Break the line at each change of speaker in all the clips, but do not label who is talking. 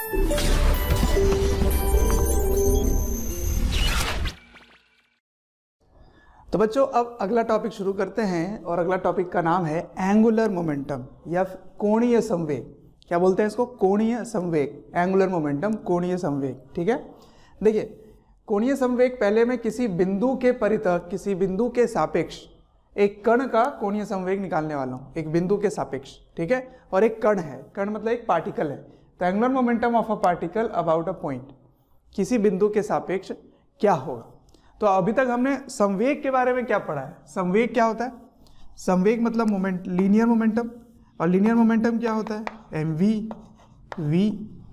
तो बच्चों अब अगला टॉपिक शुरू करते हैं और अगला टॉपिक का नाम है एंगुलर मोमेंटम या कोणीय संवेग। क्या बोलते हैं इसको? कोणीय संवेग, एंगुलर मोमेंटम, कोणीय संवेग। ठीक है, देखिए कोणीय संवेग पहले में किसी बिंदु के परितः, किसी बिंदु के सापेक्ष एक कण का कोणीय संवेग निकालने वाला हूं, एक बिंदु के सापेक्ष। ठीक है, और एक कण है, कण मतलब एक पार्टिकल है। तो angular momentum of a particle about a point, किसी बिंदु के सापेक्ष क्या होगा। तो अभी तक हमने संवेग के बारे में क्या पढ़ा है? संवेग क्या होता है? संवेग मतलब मोमेंट, लीनियर मोमेंटम। और लीनियर मोमेंटम क्या होता है? M we.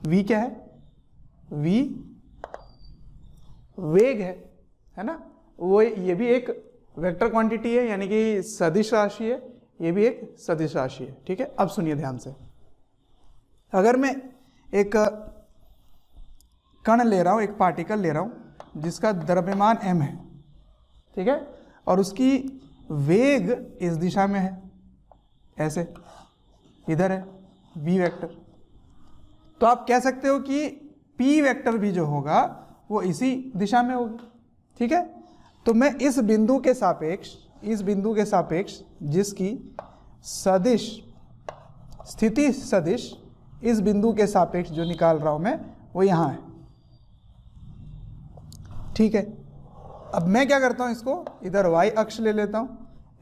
वी क्या है? वी वेग है ना। वो ये भी एक वेक्टर क्वांटिटी है, यानी कि सदिश राशि है, ये भी एक सदिश राशि है। ठीक है, अब सुनिए ध्यान से। अगर मैं एक कण ले रहा हूं, एक पार्टिकल ले रहा हूं जिसका द्रव्यमान m है, ठीक है, और उसकी वेग इस दिशा में है, ऐसे इधर है v वेक्टर, तो आप कह सकते हो कि p वेक्टर भी जो होगा वो इसी दिशा में होगी। ठीक है, तो मैं इस बिंदु के सापेक्ष जिसकी सदिश, स्थिति सदिश इस बिंदु के सापेक्ष जो निकाल रहा हूं मैं, वो यहां है। ठीक है, अब मैं क्या करता हूं, इसको इधर y अक्ष ले लेता हूं,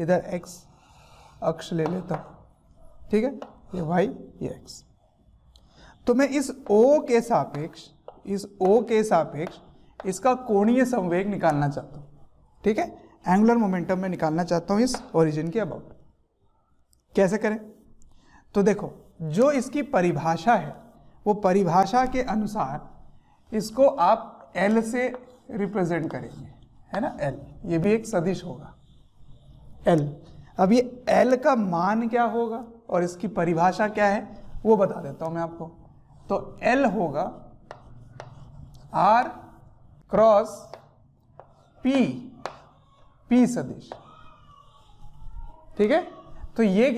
इधर x अक्ष ले लेता हूं। ठीक है, ये y ये x। तो मैं इस O के सापेक्ष इसका कोणीय संवेग निकालना चाहता हूं। ठीक है, एंगुलर मोमेंटम में निकालना चाहता हूं इस ओरिजिन के अबाउट। कैसे करें? तो देखो, जो इसकी परिभाषा है वो परिभाषा के अनुसार इसको आप L से रिप्रेजेंट करेंगे, है ना, L। ये भी एक सदिश होगा L। अब ये L का मान क्या होगा और इसकी परिभाषा क्या है वो बता देता हूं मैं आपको। तो L होगा R क्रॉस P सदिश। ठीक है, तो ये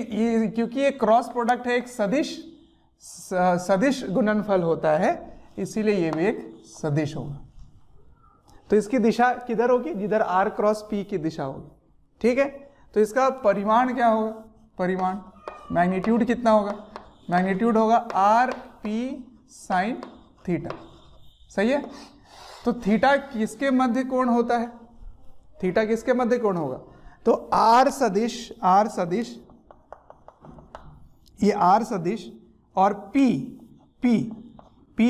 क्योंकि ये क्रॉस प्रोडक्ट है, एक सदिश गुणनफल होता है, इसीलिए ये भी एक सदिश होगा। तो इसकी दिशा किधर होगी? जिधर R क्रॉस P की दिशा होगी। ठीक है, तो इसका परिमाण क्या होगा? परिमाण मैग्नीट्यूड कितना होगा? मैग्नीट्यूड होगा R P साइन थीटा। सही है, तो थीटा किसके मध्य कोण होता है? थीटा किसके मध्य कोण होगा? तो R सदिश, ये R सदिश और P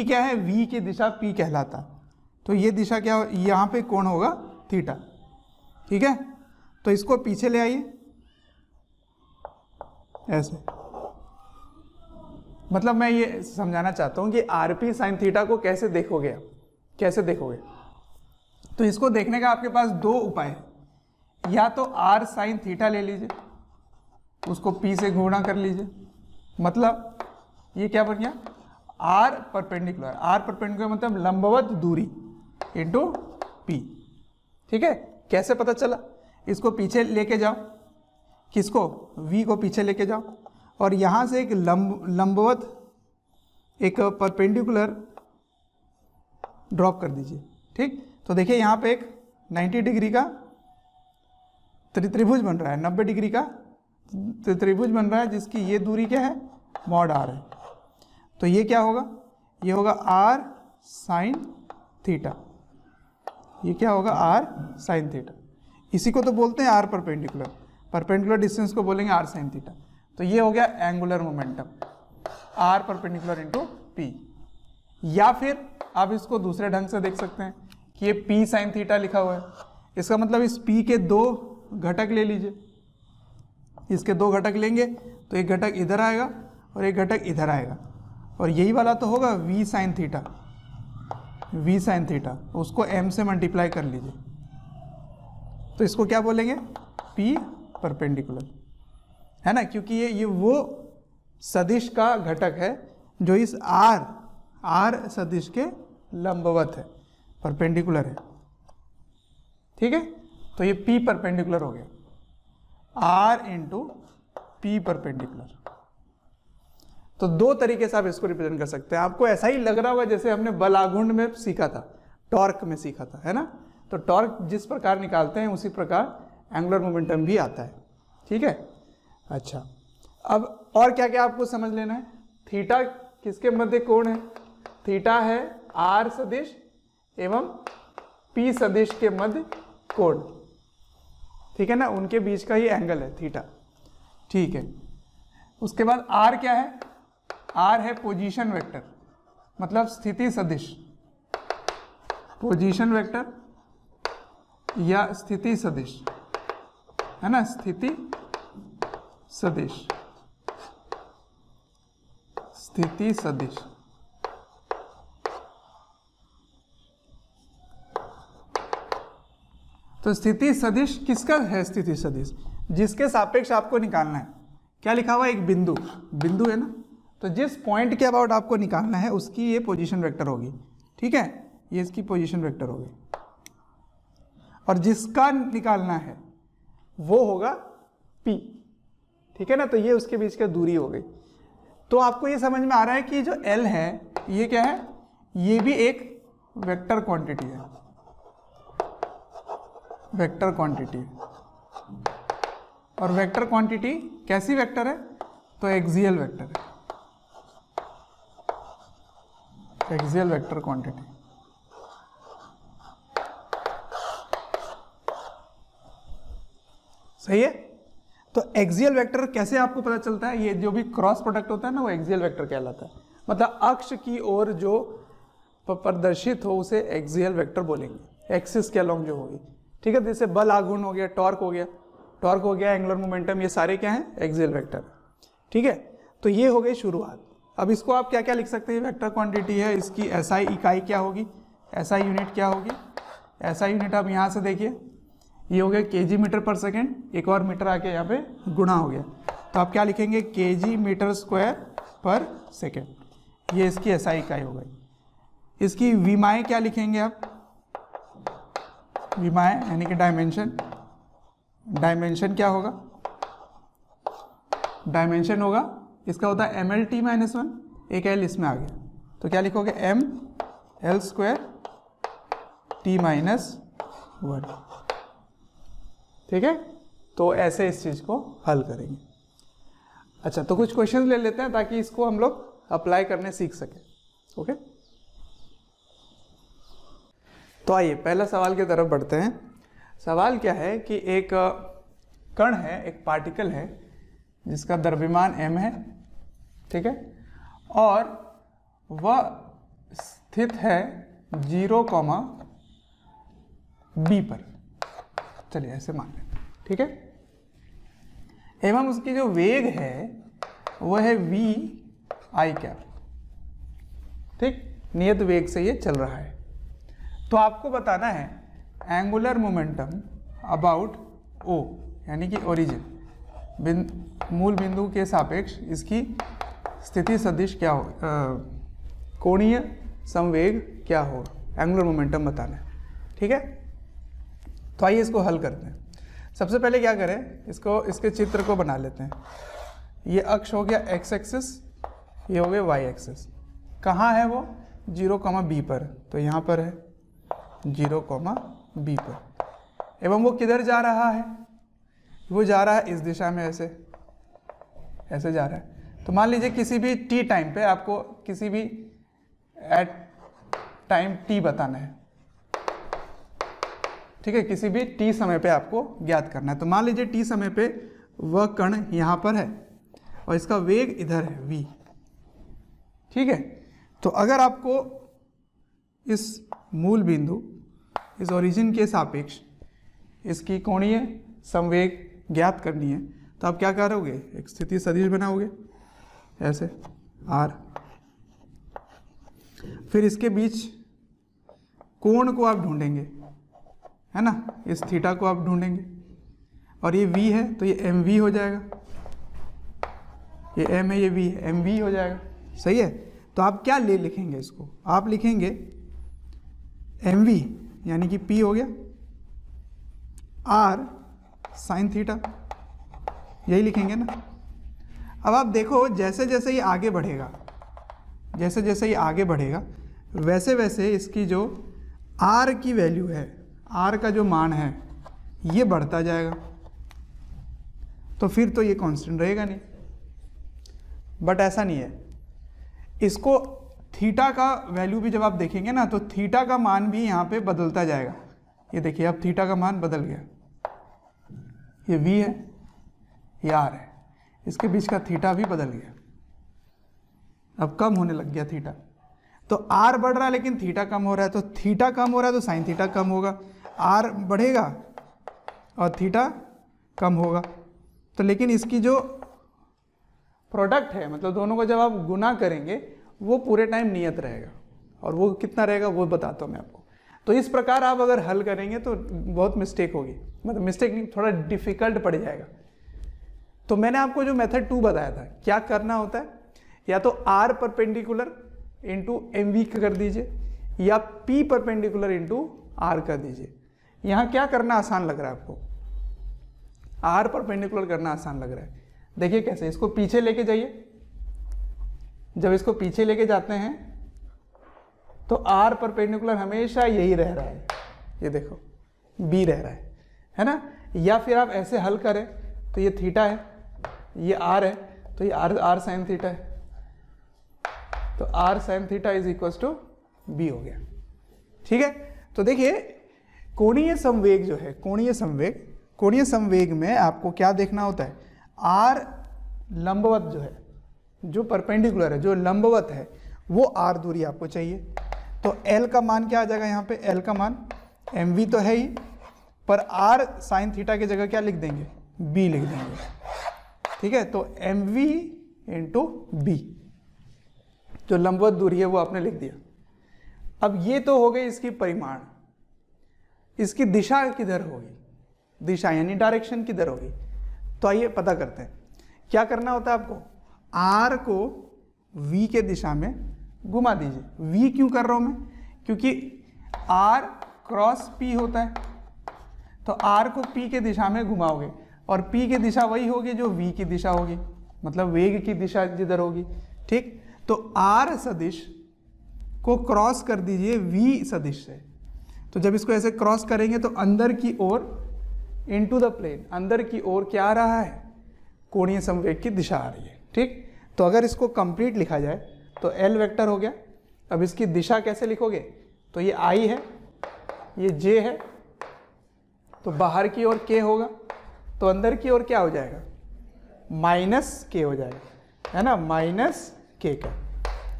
क्या है? V की दिशा P कहलाता है। तो ये दिशा क्या हो? यहाँ पे कोण होगा थीटा। ठीक है, तो इसको पीछे ले आइए ऐसे। मतलब मैं ये समझाना चाहता हूँ कि RP साइन थीटा को कैसे देखोगे आप, कैसे देखोगे? तो इसको देखने का आपके पास दो उपाय है। या तो R साइन थीटा ले लीजिए, उसको P से गुणा कर लीजिए, मतलब ये क्या बन गया? R परपेंडिकुलर मतलब लंबवत दूरी इंटू P। ठीक है, कैसे पता चला? इसको पीछे लेके जाओ, किसको? V को पीछे लेके जाओ, और यहां से एक लंबवत, एक परपेंडिकुलर ड्रॉप कर दीजिए। ठीक, तो देखिए यहाँ पे एक 90 डिग्री का त्रिभुज बन रहा है, 90 डिग्री का त्रिभुज बन रहा है, जिसकी ये दूरी क्या है? मॉड R है। तो ये क्या होगा? ये होगा R साइन थीटा। ये क्या होगा? R sine theta. इसी को तो बोलते हैं R परपेंडिकुलर, परपेंडिकुलर डिस्टेंस को बोलेंगे R साइन थीटा। तो ये हो गया angular momentum, R perpendicular into P। या फिर आप इसको दूसरे ढंग से देख सकते हैं कि ये P साइन थीटा लिखा हुआ है, इसका मतलब इस P के दो घटक ले लीजिए। इसके दो घटक लेंगे तो एक घटक इधर आएगा और एक घटक इधर आएगा, और यही वाला तो होगा V साइन थीटा, उसको M से मल्टीप्लाई कर लीजिए। तो इसको क्या बोलेंगे? P परपेंडिकुलर, है ना, क्योंकि ये वो सदिश का घटक है जो इस R सदिश के लंबवत है, परपेंडिकुलर है। ठीक है, तो ये P परपेंडिकुलर हो गया, R इंटू P परपेंडिकुलर। तो दो तरीके से आप इसको रिप्रेजेंट कर सकते हैं। आपको ऐसा ही लग रहा होगा जैसे हमने बल आघूर्ण में सीखा था, टॉर्क में सीखा था, है ना। तो टॉर्क जिस प्रकार निकालते हैं उसी प्रकार एंगुलर मोमेंटम भी आता है, ठीक है। अच्छा, अब और क्या क्या आपको समझ लेना है। थीटा किसके मध्य कोण है? थीटा है आर सदिश एवं पी सदिश के मध्य कोण, ठीक है ना, उनके बीच का ही एंगल है थीटा, ठीक है। उसके बाद आर क्या है? आर है पोजीशन वेक्टर, मतलब स्थिति सदिश, पोजीशन वेक्टर या स्थिति सदिश, है ना, स्थिति सदिश, स्थिति सदिश। तो स्थिति सदिश किसका है? स्थिति सदिश जिसके सापेक्ष आपको निकालना है। क्या लिखा हुआ है? एक बिंदु, बिंदु है ना, तो जिस पॉइंट के अबाउट आपको निकालना है उसकी ये पोजीशन वेक्टर होगी, ठीक है, ये इसकी पोजीशन वेक्टर होगी। और जिसका निकालना है वो होगा P, ठीक है ना, तो ये उसके बीच की दूरी हो गई। तो आपको ये समझ में आ रहा है कि जो L है ये क्या है? ये भी एक वेक्टर क्वांटिटी है, वेक्टर क्वांटिटी। और वेक्टर क्वांटिटी कैसी वेक्टर है? तो एक्सियल वेक्टर है, एक्सियल वेक्टर क्वांटिटी। सही है। तो एक्सियल वेक्टर कैसे आपको पता चलता है? ये जो भी क्रॉस प्रोडक्ट होता है ना वो एक्सियल वेक्टर कहलाता है, मतलब अक्ष की ओर जो प्रदर्शित हो उसे एक्सियल वेक्टर बोलेंगे, एक्सिस के अलोंग जो होगी, ठीक है। जैसे बल आघूर्ण हो गया, टॉर्क हो गया, टॉर्क हो गया, एंगुलर मोमेंटम, ये सारे क्या हैं? एक्सियल वेक्टर, ठीक है। तो ये हो गई शुरुआत। अब इसको आप क्या क्या लिख सकते हैं? वेक्टर क्वांटिटी है, इसकी एसआई इकाई क्या होगी? एसआई यूनिट क्या होगी? एसआई यूनिट आप यहाँ से देखिए, ये हो गया केजी मीटर पर सेकेंड, एक और मीटर आके यहाँ पे गुणा हो गया, तो आप क्या लिखेंगे? केजी मीटर स्क्वायर पर सेकेंड, ये इसकी एसआई इकाई हो गई। इसकी विमाएँ क्या लिखेंगे आप? विमाएँ यानी कि डायमेंशन, डायमेंशन क्या होगा? डायमेंशन होगा इसका होता है ML/T-1, एक L इसमें आ गया, तो क्या लिखोगे? ML² T-1, ठीक है। तो ऐसे इस चीज को हल करेंगे। अच्छा, तो कुछ क्वेश्चन ले लेते हैं ताकि इसको हम लोग अप्लाई करने सीख सकें, ओके। तो आइए पहला सवाल की तरफ बढ़ते हैं। सवाल क्या है कि एक कण है, एक पार्टिकल है जिसका द्रव्यमान m है, ठीक है, और वह स्थित है 0, b पर, चलिए ऐसे मान लें, ठीक है। एवं उसकी जो वेग है वह है v कैप, ठीक, नियत वेग से ये चल रहा है। तो आपको बताना है एंगुलर मोमेंटम अबाउट O, यानी कि ओरिजिन, मूल बिंदु के सापेक्ष इसकी स्थिति सदिश क्या हो, कोणीय संवेग क्या हो, एंगुलर मोमेंटम बताना है, ठीक है। तो आइए इसको हल करते हैं। सबसे पहले क्या करें, इसको इसके चित्र को बना लेते हैं। ये अक्ष हो गया x एक्सिस, ये हो गया y एक्सिस। कहाँ है वो? 0, b पर, तो यहाँ पर है 0, b पर। एवं वो किधर जा रहा है? वो जा रहा है इस दिशा में, ऐसे ऐसे जा रहा है। तो मान लीजिए किसी भी t टाइम पे आपको किसी भी एट टाइम t बताना है, ठीक है, किसी भी t समय पे आपको ज्ञात करना है। तो मान लीजिए t समय पे वह कण यहाँ पर है और इसका वेग इधर है v, ठीक है। तो अगर आपको इस मूल बिंदु, इस ओरिजिन के सापेक्ष इसकी कोणीय संवेग ज्ञात करनी है, तो आप क्या करोगे? एक स्थिति सदिश बनाओगे ऐसे r, फिर इसके बीच कोण को आप ढूंढेंगे, है ना, इस थीटा को आप ढूंढेंगे, और ये v है तो ये mv हो जाएगा, ये m है, ये v है, mv हो जाएगा, सही है। तो आप क्या लिखेंगे इसको? आप लिखेंगे mv यानी कि p हो गया r साइन थीटा, यही लिखेंगे ना। अब आप देखो जैसे जैसे ये आगे बढ़ेगा, जैसे जैसे ये आगे बढ़ेगा वैसे वैसे इसकी जो r की वैल्यू है, r का जो मान है ये बढ़ता जाएगा, तो फिर तो ये कांस्टेंट रहेगा नहीं। बट ऐसा नहीं है, इसको थीटा का वैल्यू भी जब आप देखेंगे ना तो थीटा का मान भी यहाँ पे बदलता जाएगा। ये देखिए अब थीटा का मान बदल गया, ये v है, ये r है, इसके बीच का थीटा भी बदल गया, अब कम होने लग गया थीटा। तो r बढ़ रहा है लेकिन थीटा कम हो रहा है, तो थीटा कम हो रहा है तो साइन थीटा कम होगा, r बढ़ेगा और थीटा कम होगा। तो लेकिन इसकी जो प्रोडक्ट है, मतलब दोनों को जब आप गुना करेंगे वो पूरे टाइम नियत रहेगा, और वो कितना रहेगा वो बताता हूँ मैं आपको। तो इस प्रकार आप अगर हल करेंगे तो बहुत मिस्टेक होगी, मतलब मिस्टेक नहीं, थोड़ा डिफिकल्ट पड़ जाएगा। तो मैंने आपको जो मेथड 2 बताया था, क्या करना होता है, या तो r परपेंडिकुलर इंटू mv कर दीजिए या p परपेंडिकुलर इंटू r कर दीजिए। यहाँ क्या करना आसान लग रहा है आपको, r परपेंडिकुलर करना आसान लग रहा है। देखिए कैसे, इसको पीछे लेके जाइए, जब इसको पीछे लेके जाते हैं तो r परपेंडिकुलर हमेशा यही रह रहा है, ये देखो b रह रहा है ना। या फिर आप ऐसे हल करें तो ये थीटा है, ये r है, तो ये r साइन थीटा है, तो r sine theta is equal to b हो गया। ठीक है, तो देखिए कोणीय संवेग जो है, कोणीय संवेग में आपको क्या देखना होता है, r लंबवत जो है, जो परपेंडिकुलर है, जो लंबवत है, वो r दूरी आपको चाहिए। तो l का मान क्या आ जाएगा यहाँ पे, l का मान mv तो है ही, पर r साइन थीटा की जगह क्या लिख देंगे, b लिख देंगे। ठीक है, तो mv इंटू b, जो लंबवत दूरी है वो आपने लिख दिया। अब ये तो हो गई इसकी परिमाण, इसकी दिशा किधर होगी, दिशा यानी डायरेक्शन किधर होगी। तो आइए पता करते हैं क्या करना होता है आपको, r को v के दिशा में घुमा दीजिए। v क्यों कर रहा हूं मैं, क्योंकि r क्रॉस p होता है, तो r को p के दिशा में घुमाओगे और p की दिशा वही होगी जो v की दिशा होगी, मतलब वेग की दिशा जिधर होगी। ठीक, तो r सदिश को क्रॉस कर दीजिए v सदिश से। तो जब इसको ऐसे क्रॉस करेंगे तो अंदर की ओर इनटू द प्लेन, अंदर की ओर क्या आ रहा है, कोणीय संवेग की दिशा आ रही है। ठीक, तो अगर इसको कंप्लीट लिखा जाए तो l वेक्टर हो गया। अब इसकी दिशा कैसे लिखोगे, तो ये i है, ये j है, तो बाहर की ओर k होगा, तो अंदर की ओर क्या हो जाएगा, माइनस k हो जाएगा, है ना, माइनस k का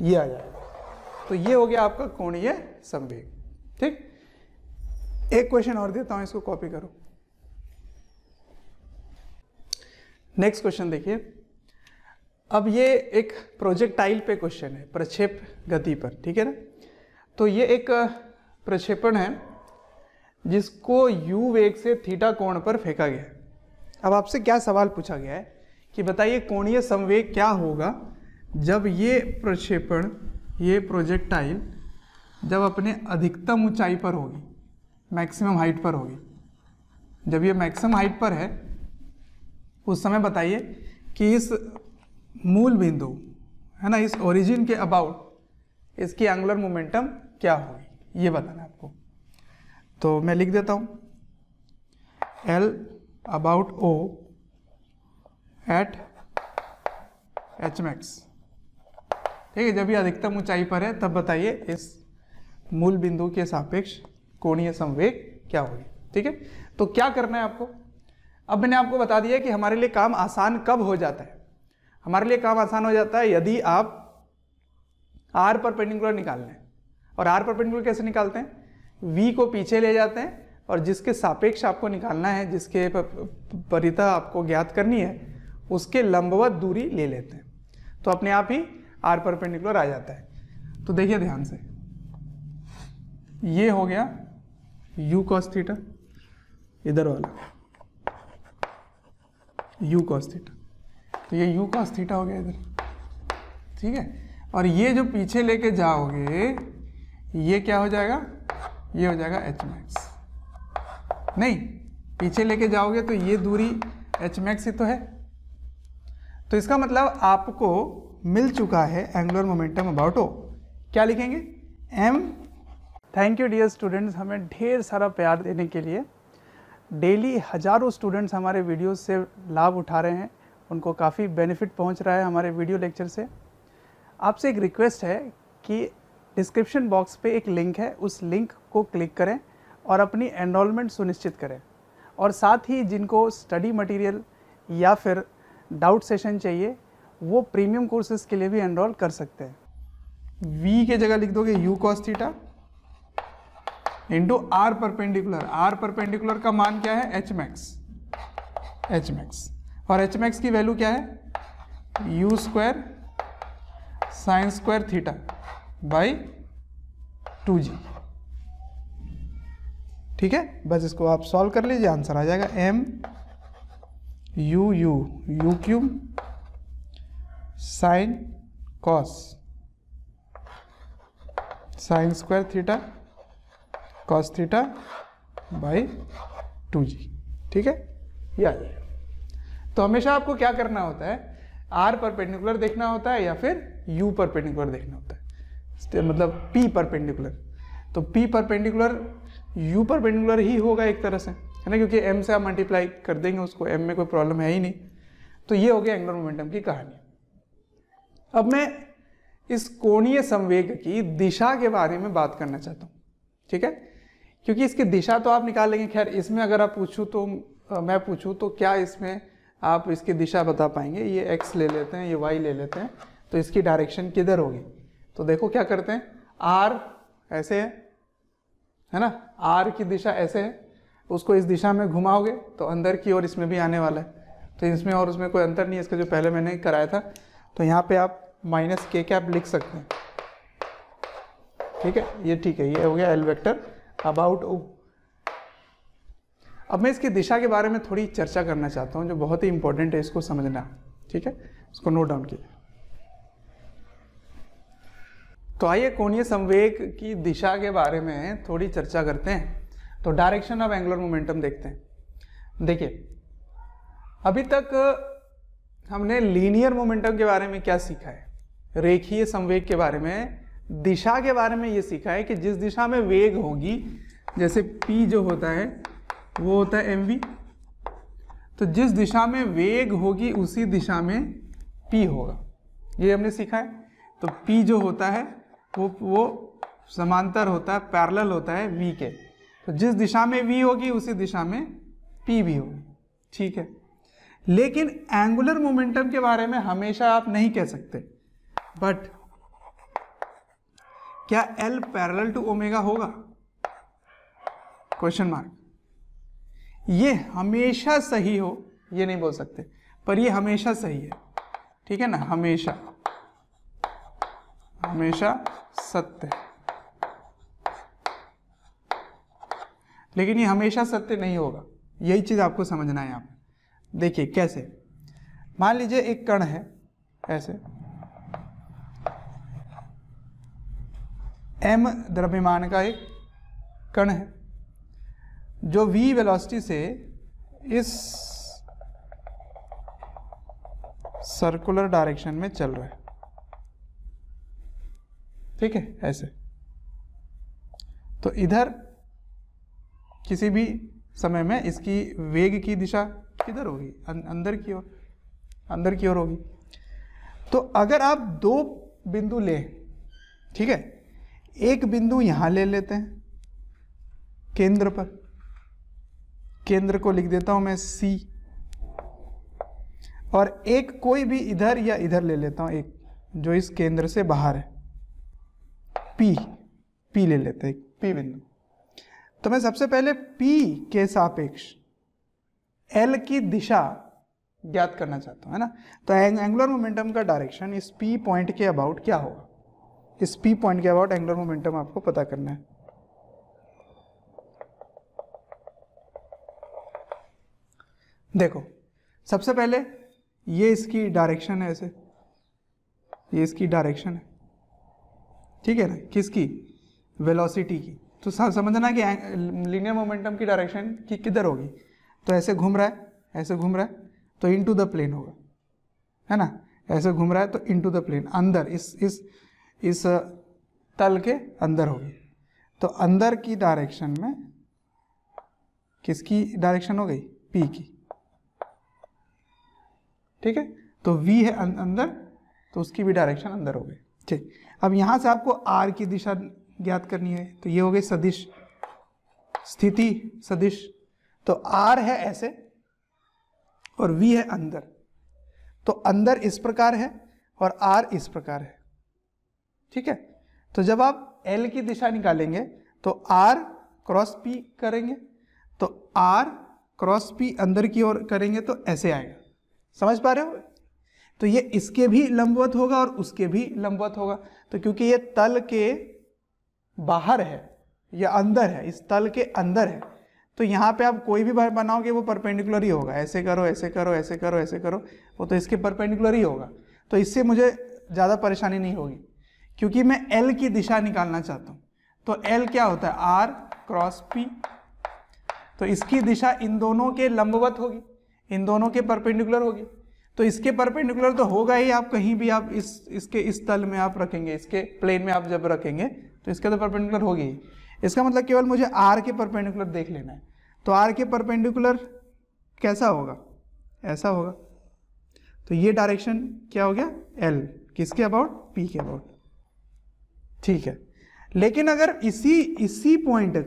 ये आ जाएगा। तो ये हो गया आपका कोणीय संवेग। ठीक, एक क्वेश्चन और देता हूं, इसको कॉपी करो। नेक्स्ट क्वेश्चन देखिए, अब ये एक प्रोजेक्टाइल पे क्वेश्चन है, प्रक्षेप गति पर। ठीक है ना, तो ये एक प्रक्षेपण है जिसको u वेग से थीटा कोण पर फेंका गया है। अब आपसे क्या सवाल पूछा गया है कि बताइए कोणीय संवेग क्या होगा जब ये प्रक्षेपण, ये प्रोजेक्टाइल जब अपने अधिकतम ऊंचाई पर होगी, मैक्सिमम हाइट पर होगी। जब ये मैक्सिमम हाइट पर है उस समय बताइए कि इस मूल बिंदु, है ना, इस ओरिजिन के अबाउट इसकी एंगुलर मोमेंटम क्या होगी, ये बताना है आपको। तो मैं लिख देता हूँ L about O at H max. ठीक है, जब ये अधिकतम ऊंचाई पर है तब बताइए इस मूल बिंदु के सापेक्ष कोणीय संवेग क्या होगी। ठीक है, तो क्या करना है आपको, अब मैंने आपको बता दिया कि हमारे लिए काम आसान कब हो जाता है। हमारे लिए काम आसान हो जाता है यदि आप r परपेंडिकुलर निकाल लें। और r परपेंडिकुलर कैसे निकालते हैं, v को पीछे ले जाते हैं और जिसके सापेक्ष आपको निकालना है, जिसके परिता आपको ज्ञात करनी है, उसके लंबवत दूरी ले लेते हैं, तो अपने आप ही r परपेंडिकुलर आ जाता है। तो देखिए ध्यान से, ये हो गया u cos थीटा, इधर वाला u cos थीटा, तो ये u cos थीटा हो गया इधर। ठीक है, और ये जो पीछे लेके जाओगे ये क्या हो जाएगा, ये हो जाएगा h मैक्स। नहीं, पीछे लेके जाओगे तो ये दूरी h मैक्स ही तो है, तो इसका मतलब आपको मिल चुका है एंगुलर मोमेंटम अबाउट ओ। क्या लिखेंगे? m। Thank you dear students, हमें ढेर सारा प्यार देने के लिए। डेली हज़ारों स्टूडेंट्स हमारे वीडियो से लाभ उठा रहे हैं, उनको काफ़ी बेनिफिट पहुंच रहा है हमारे वीडियो लेक्चर से। आपसे एक रिक्वेस्ट है कि डिस्क्रिप्शन बॉक्स पे एक लिंक है, उस लिंक को क्लिक करें और अपनी एनरोलमेंट सुनिश्चित करें। और साथ ही जिनको स्टडी मटेरियल या फिर डाउट सेशन चाहिए वो प्रीमियम कोर्सेज के लिए भी एनरोल कर सकते हैं। v के जगह लिख दोगे u cos theta into R perpendicular. R perpendicular का मान क्या है? H max. और एच मैक्स की वैल्यू क्या है? U square sine square theta by 2g। ठीक है, बस इसको आप सॉल्व कर लीजिए, आंसर आ जाएगा m u cube sine cos sine square theta cos theta by 2g। ठीक है, ये आ जाएगा। तो हमेशा आपको क्या करना होता है? r परपेंडिकुलर देखना होता है या फिर u परपेंडिकुलर देखना होता है, मतलब p परपेंडिकुलर। तो p परपेंडिकुलर u परपेंडिकुलर ही होगा एक तरह से, है ना, क्योंकि m से आप मल्टीप्लाई कर देंगे उसको, m में कोई प्रॉब्लम है ही नहीं। तो ये हो गया एंगुलर मोमेंटम की कहानी। अब मैं इस कोणीय संवेग की दिशा के बारे में बात करना चाहता हूँ। ठीक है, क्योंकि इसकी दिशा तो आप निकाल लेंगे। खैर, इसमें अगर आप पूछूं तो मैं पूछूं तो क्या इसमें आप इसकी दिशा बता पाएंगे? ये x ले लेते हैं, ये y ले लेते हैं, तो इसकी डायरेक्शन किधर होगी? तो देखो क्या करते हैं, r ऐसे है ना, r की दिशा ऐसे है, उसको इस दिशा में घुमाओगे तो अंदर की ओर इसमें भी आने वाला है। तो इसमें और उसमें कोई अंतर नहीं है, इसका जो पहले मैंने कराया था। तो यहाँ पे आप माइनस k कैप लिख सकते हैं। ठीक है, ये ठीक है, ये हो गया l वेक्टर अबाउट o। अब मैं इसकी दिशा के बारे में थोड़ी चर्चा करना चाहता हूँ जो बहुत ही इंपॉर्टेंट है, इसको समझना। ठीक है, इसको नोट डाउन कीजिए। तो आइए कोणीय संवेग की दिशा के बारे में थोड़ी चर्चा करते हैं। तो डायरेक्शन ऑफ एंगुलर मोमेंटम देखते हैं। देखिए, अभी तक हमने लीनियर मोमेंटम के बारे में क्या सीखा है, रेखीय संवेग के बारे में, दिशा के बारे में ये सीखा है कि जिस दिशा में वेग होगी, जैसे p जो होता है वो होता है mv, तो जिस दिशा में वेग होगी उसी दिशा में p होगा, ये हमने सीखा है। तो p जो होता है वो समांतर होता है, पैरेलल होता है v के। तो जिस दिशा में v होगी उसी दिशा में p भी होगी। ठीक है, लेकिन एंगुलर मोमेंटम के बारे में हमेशा आप नहीं कह सकते, बट क्या L पैरेलल टू ओमेगा होगा? Question mark. ये हमेशा सही हो ये नहीं बोल सकते, पर ये हमेशा सही है। ठीक है ना, हमेशा सत्य है, लेकिन ये हमेशा सत्य नहीं होगा। यही चीज आपको समझना है यहाँ पे। देखिए कैसे, मान लीजिए एक कण है ऐसे, m द्रव्यमान का एक कण है जो v वेलोसिटी से इस सर्कुलर डायरेक्शन में चल रहा है। ठीक है, ऐसे। तो इधर किसी भी समय में इसकी वेग की दिशा किधर होगी? अंदर की ओर होगी। तो अगर आप दो बिंदु लें, ठीक है, एक बिंदु यहां ले लेते हैं केंद्र पर, केंद्र को लिख देता हूं मैं C, और एक कोई भी इधर या इधर ले लेता हूं, एक जो इस केंद्र से बाहर है, P ले लेते हैं, P बिंदु। तो मैं सबसे पहले P के सापेक्ष L की दिशा ज्ञात करना चाहता हूं, है ना। तो एंगुलर मोमेंटम का डायरेक्शन इस P पॉइंट के अबाउट क्या होगा? इस P पॉइंट के अबाउट एंगुलर मोमेंटम आपको पता करना है। देखो, सबसे पहले ये इसकी डायरेक्शन है, ऐसे ये इसकी डायरेक्शन है, ठीक है ना, किसकी? वेलोसिटी की। तो समझना कि लीनियर मोमेंटम की डायरेक्शन की किधर होगी? तो ऐसे घूम रहा है, ऐसे घूम रहा है, तो इनटू द प्लेन होगा, है ना, ऐसे घूम रहा है तो इनटू द प्लेन, अंदर इस तल के अंदर होगी। तो अंदर की डायरेक्शन में किसकी डायरेक्शन हो गई, P की, ठीक है। तो V है अंदर, तो उसकी भी डायरेक्शन अंदर हो गई, ठीक। अब यहां से आपको R की दिशा ज्ञात करनी है, तो ये हो गई सदिश, स्थिति सदिश। तो R है ऐसे और V है अंदर, तो अंदर इस प्रकार है और R इस प्रकार है, ठीक है। तो जब आप L की दिशा निकालेंगे तो R क्रॉस P करेंगे, तो R क्रॉस P अंदर की ओर करेंगे तो ऐसे आएगा, समझ पा रहे हो। तो ये इसके भी लंबवत होगा और उसके भी लंबवत होगा। तो क्योंकि ये तल के बाहर है या अंदर है, इस तल के अंदर है, तो यहाँ पे आप कोई भी बनाओगे वो परपेंडिकुलर ही होगा। ऐसे करो, ऐसे करो, ऐसे करो, ऐसे करो, वो तो इसके परपेंडिकुलर ही होगा। तो इससे मुझे ज़्यादा परेशानी नहीं होगी, क्योंकि मैं L की दिशा निकालना चाहता हूँ। तो L क्या होता है, R क्रॉस P, तो इसकी दिशा इन दोनों के लंबवत होगी, इन दोनों के परपेंडिकुलर होगी। तो इसके परपेंडिकुलर तो होगा ही, आप कहीं भी आप इसके इस तल में आप रखेंगे, इसके प्लेन में आप जब रखेंगे तो इसके तो परपेंडिकुलर होगी ही। इसका मतलब केवल मुझे R के परपेंडिकुलर देख लेना है। तो R के परपेंडिकुलर कैसा होगा, ऐसा होगा। तो ये डायरेक्शन क्या हो गया, L, किसके अबाउट, P के अबाउट, ठीक है। लेकिन अगर इसी पॉइंट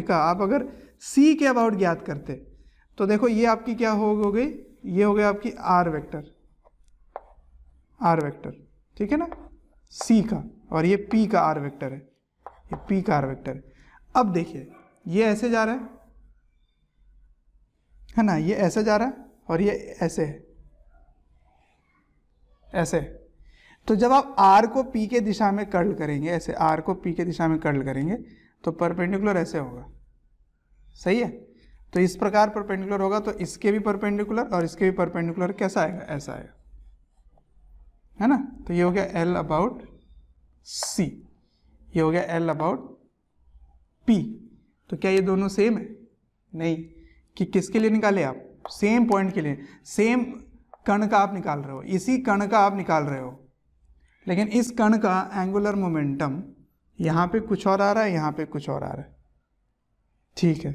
का आप अगर C के अबाउट ज्ञात करते, तो देखो ये आपकी क्या हो गई, ये हो गया आपकी R वेक्टर, ठीक है ना, C का, और ये P का R वेक्टर है, ये P का R वेक्टर है। अब देखिए ये ऐसे जा रहा है ना, ये ऐसे जा रहा है और ये ऐसे है, ऐसे। तो जब आप R को P के दिशा में कर्ल करेंगे, ऐसे R को P के दिशा में कर्ल करेंगे, तो परपेंडिकुलर ऐसे होगा, सही है। तो इस प्रकार परपेंडिकुलर होगा, तो इसके भी परपेंडिकुलर और इसके भी परपेंडिकुलर कैसा आएगा, ऐसा आएगा, है ना। तो ये हो गया L अबाउट C, ये हो गया L अबाउट P। तो क्या ये दोनों सेम है, नहीं, कि किसके लिए निकाले आप, सेम पॉइंट के लिए, सेम कण का आप निकाल रहे हो, इसी कण का आप निकाल रहे हो। लेकिन इस कण का एंगुलर मोमेंटम यहाँ पे कुछ और आ रहा है, यहाँ पे कुछ और आ रहा है, ठीक है।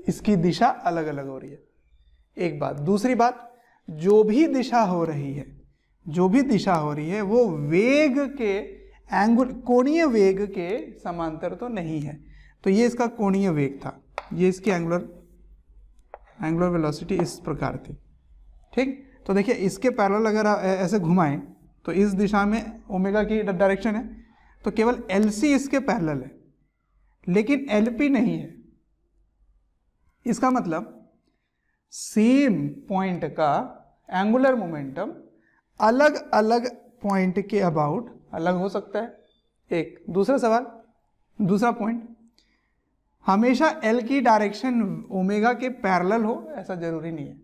इसकी दिशा अलग अलग हो रही है, एक बात। दूसरी बात, जो भी दिशा हो रही है वो वेग के कोणीय वेग के समांतर तो नहीं है। तो ये इसका कोणीय वेग था, ये इसकी एंगुलर वेलोसिटी इस प्रकार थी, ठीक। तो देखिए इसके पैरेलल अगर आप ऐसे घुमाएं तो इस दिशा में ओमेगा की डायरेक्शन है, तो केवल LC इसके पैरेलल है, लेकिन LP नहीं है। इसका मतलब सेम पॉइंट का एंगुलर मोमेंटम अलग अलग पॉइंट के अबाउट अलग हो सकता है। एक दूसरा सवाल, दूसरा पॉइंट, हमेशा L की डायरेक्शन ओमेगा के पैरेलल हो ऐसा जरूरी नहीं है,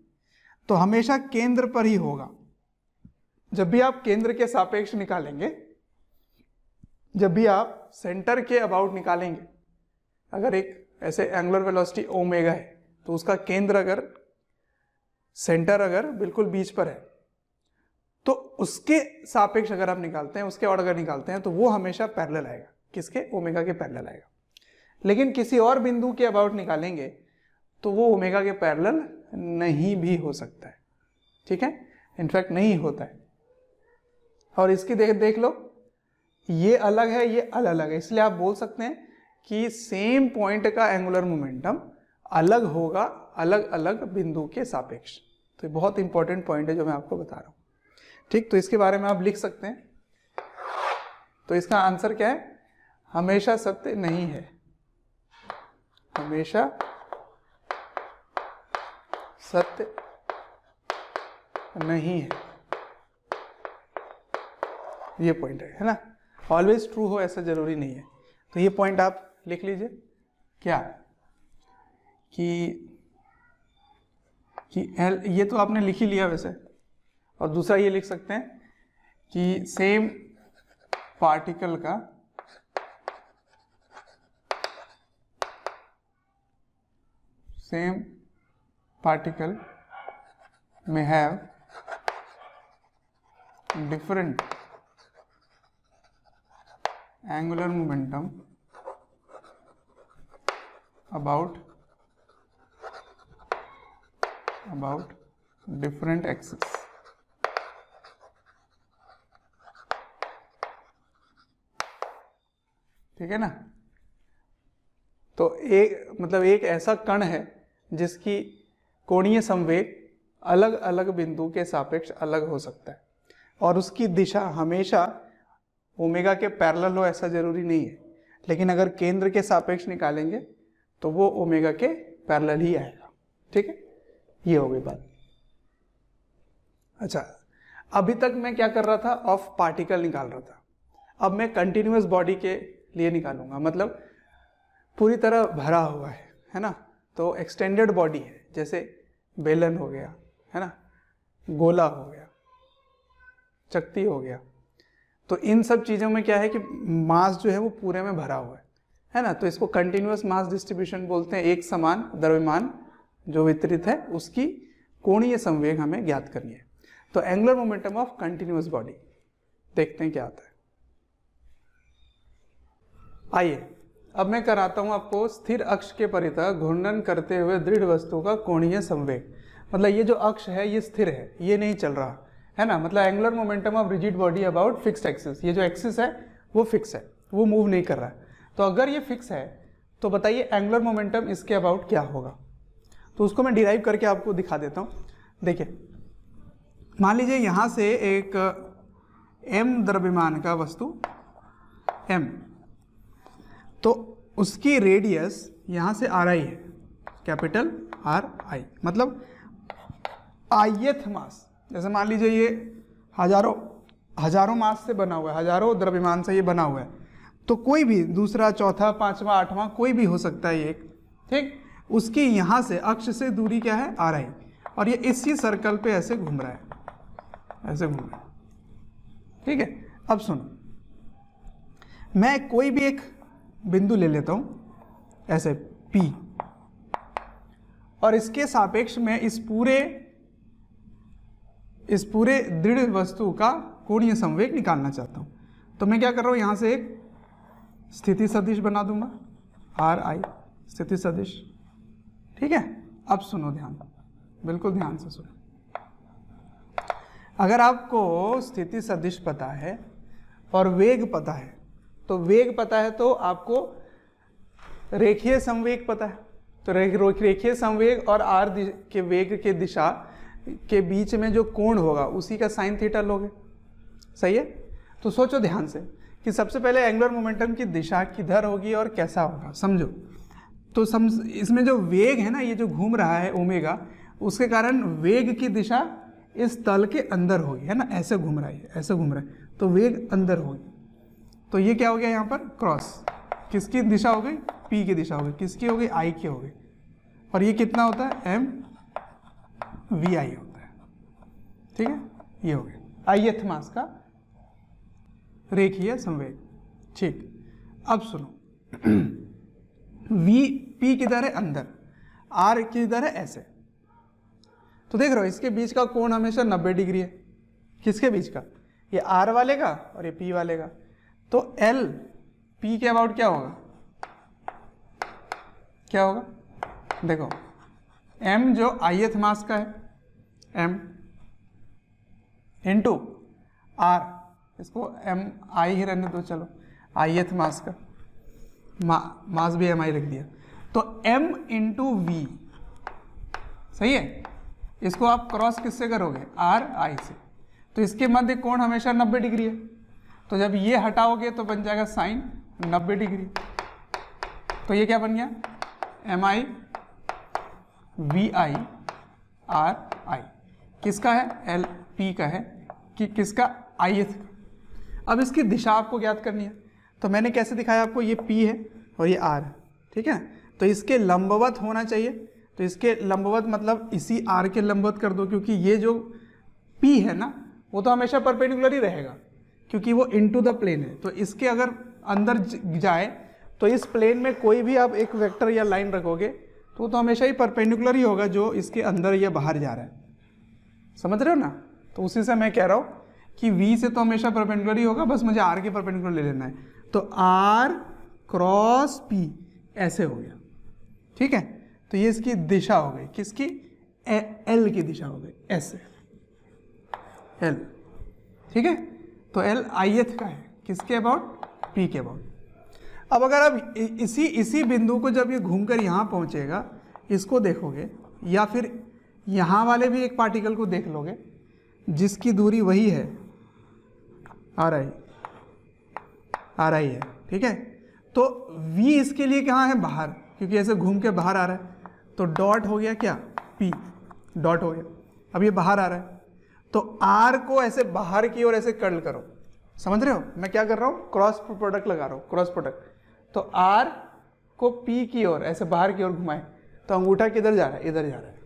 तो हमेशा केंद्र पर ही होगा। जब भी आप केंद्र के सापेक्ष निकालेंगे, जब भी आप सेंटर के अबाउट निकालेंगे, अगर एक ऐसे एंगुलर वेलोसिटी ओमेगा है, तो उसका केंद्र अगर सेंटर अगर बिल्कुल बीच पर है, तो उसके सापेक्ष अगर आप निकालते हैं, उसके और अगर निकालते हैं, तो वो हमेशा पैरेलल आएगा, किसके, ओमेगा के पैरेलल आएगा। लेकिन किसी और बिंदु के अबाउट निकालेंगे तो वो ओमेगा के पैरेलल नहीं भी हो सकता है, ठीक है, इनफैक्ट नहीं होता है। और इसकी देख लो, ये अलग है, ये अलग है, इसलिए आप बोल सकते हैं कि सेम पॉइंट का एंगुलर मोमेंटम अलग होगा अलग अलग बिंदु के सापेक्ष। तो ये बहुत इंपॉर्टेंट पॉइंट है जो मैं आपको बता रहा हूं, ठीक। तो इसके बारे में आप लिख सकते हैं। तो इसका आंसर क्या है, हमेशा सत्य नहीं है, हमेशा सत्य नहीं है, ये पॉइंट है ना। ऑलवेज ट्रू हो ऐसा जरूरी नहीं है। तो ये पॉइंट आप लिख लीजिए, क्या कि L, ये तो आपने लिख ही लिया वैसे। और दूसरा ये लिख सकते हैं कि सेम पार्टिकल का may have different angular momentum about different axes। ठीक है ना। तो एक ऐसा कण है जिसकी कोणीय संवेग अलग अलग बिंदु के सापेक्ष अलग हो सकता है और उसकी दिशा हमेशा ओमेगा के पैरेलल हो ऐसा जरूरी नहीं है, लेकिन अगर केंद्र के सापेक्ष निकालेंगे तो वो ओमेगा के पैरेलल ही आएगा। ठीक है, ये हो गई बात। अच्छा, अभी तक मैं क्या कर रहा था, ऑफ पार्टिकल निकाल रहा था। अब मैं कंटिन्यूअस बॉडी के लिए निकालूंगा, मतलब पूरी तरह भरा हुआ है ना। तो एक्सटेंडेड बॉडी है, जैसे बेलन हो गया, है ना, गोला हो गया, चकती हो गया। तो इन सब चीज़ों में क्या है कि मास जो है वो पूरे में भरा हुआ है ना। तो इसको कंटिन्यूअस मास डिस्ट्रीब्यूशन बोलते हैं। एक समान द्रव्यमान जो वितरित है उसकी कोणीय संवेग हमें ज्ञात करनी है। तो angular momentum of continuous body देखते हैं क्या आता है। आइए अब मैं कराता हूं आपको स्थिर अक्ष के परितः घूर्णन करते हुए दृढ़ वस्तु का कोणीय संवेग। मतलब ये जो अक्ष है ये स्थिर है, ये नहीं चल रहा है ना। मतलब angular momentum of rigid body about fixed axis, ये जो एक्सिस है वो फिक्स है, वो मूव नहीं कर रहा है। तो अगर ये फिक्स है तो बताइए एंगुलर मोमेंटम इसके अबाउट क्या होगा। तो उसको मैं डिराइव करके आपको दिखा देता हूँ। देखिए, मान लीजिए यहाँ से एक m द्रव्यमान का वस्तु m, तो उसकी रेडियस यहाँ से r i है, कैपिटल R I, मतलब ith मास। जैसे मान लीजिए ये हजारों मास से बना हुआ है, हजारों द्रव्यमान से ये बना हुआ है। तो कोई भी दूसरा, चौथा, पांचवा, आठवां कोई भी हो सकता है एक, ठीक। उसकी यहाँ से अक्ष से दूरी क्या है, R I, और ये इसी सर्कल पे ऐसे घूम रहा है, ऐसे घूम रहा है। ठीक है, अब सुनो, मैं कोई भी एक बिंदु ले लेता हूँ ऐसे P, और इसके सापेक्ष में इस पूरे दृढ़ वस्तु का कोणीय संवेग निकालना चाहता हूँ। तो मैं क्या कर रहा हूँ, यहाँ से एक स्थिति सदिश बना दूंगा, R I स्थिति सदिश। ठीक है, अब सुनो ध्यान, बिल्कुल ध्यान से सुनो। अगर आपको स्थिति सदिश पता है और वेग पता है, तो वेग पता है तो आपको रेखीय संवेग पता है। तो रेखीय संवेग और r के वेग के दिशा के बीच में जो कोण होगा उसी का साइन थीटा लोगे। सही है। तो सोचो ध्यान से कि सबसे पहले एंगुलर मोमेंटम की दिशा किधर होगी और कैसा होगा, समझो। तो इसमें जो वेग है ना, ये जो घूम रहा है ओमेगा, उसके कारण वेग की दिशा इस तल के अंदर होगी, है ना। ऐसे घूम रहा है, ऐसे घूम रहा है, तो वेग अंदर होगी। तो ये क्या हो गया यहाँ पर, क्रॉस। किसकी दिशा हो गई, P की दिशा हो गई। किसकी हो गई, I की हो गई। और ये कितना होता है, M VI होता है। ठीक है, ये हो गया ith मास का रेखीय संवेग। ठीक, अब सुनो, P किधर है, अंदर, R किधर है, ऐसे। तो देख रहे हो इसके बीच का कोण हमेशा 90 डिग्री है। किसके बीच का, ये R वाले का और ये P वाले का। तो L P के अबाउट क्या होगा, क्या होगा, देखो M जो ith मास का है, M इंटू R, इसको MI ही रहने दो, चलो ith मास का, मास भी MI रख दिया। तो M इंटू V, सही है। इसको आप क्रॉस किससे करोगे, R I से। तो इसके मध्य कोण हमेशा 90 डिग्री है। तो जब ये हटाओगे तो बन जाएगा साइन 90 डिग्री। तो ये क्या बन गया, MI VI RI। किसका है, LP का है, कि किसका, ith। अब इसकी दिशा आपको ज्ञात करनी है। तो मैंने कैसे दिखाया आपको, ये P है और ये R है। ठीक है, तो इसके लंबवत होना चाहिए। तो इसके लंबवत मतलब इसी R के लंबवत कर दो, क्योंकि ये जो P है ना वो तो हमेशा परपेंडिकुलर ही रहेगा, क्योंकि वो इनटू द प्लेन है। तो इसके अगर अंदर जाए तो इस प्लेन में कोई भी आप एक वेक्टर या लाइन रखोगे तो हमेशा ही परपेंडिकुलर ही होगा जो इसके अंदर या बाहर जा रहा है। समझ रहे हो ना। तो उसी से मैं कह रहा हूँ कि v से तो हमेशा परपेंडिकुलर ही होगा, बस मुझे r के परपेंडिकुलर ले लेना है, तो r क्रॉस p ऐसे हो गया, ठीक है। तो ये इसकी दिशा हो गई, किसकी, l की दिशा हो गई, ऐसे l, ठीक है। तो l ith का है, किसके अबाउट, p के अबाउट। अब अगर आप इसी बिंदु को जब ये घूमकर यहाँ पहुँचेगा, इसको देखोगे, या फिर यहाँ वाले भी एक पार्टिकल को देख लोगे जिसकी दूरी वही है आर आई है, ठीक है। तो v इसके लिए कहाँ है, बाहर, क्योंकि ऐसे घूम के बाहर आ रहा है, तो डॉट हो गया क्या, p डॉट हो गया। अब ये बाहर आ रहा है, तो r को ऐसे बाहर की ओर ऐसे कर्ल करो, समझ रहे हो मैं क्या कर रहा हूँ, क्रॉस प्रोडक्ट लगा रहा हूँ, क्रॉस प्रोडक्ट। तो r को p की ओर ऐसे बाहर की ओर घुमाए, तो अंगूठा किधर जा रहा है, इधर जा रहा है,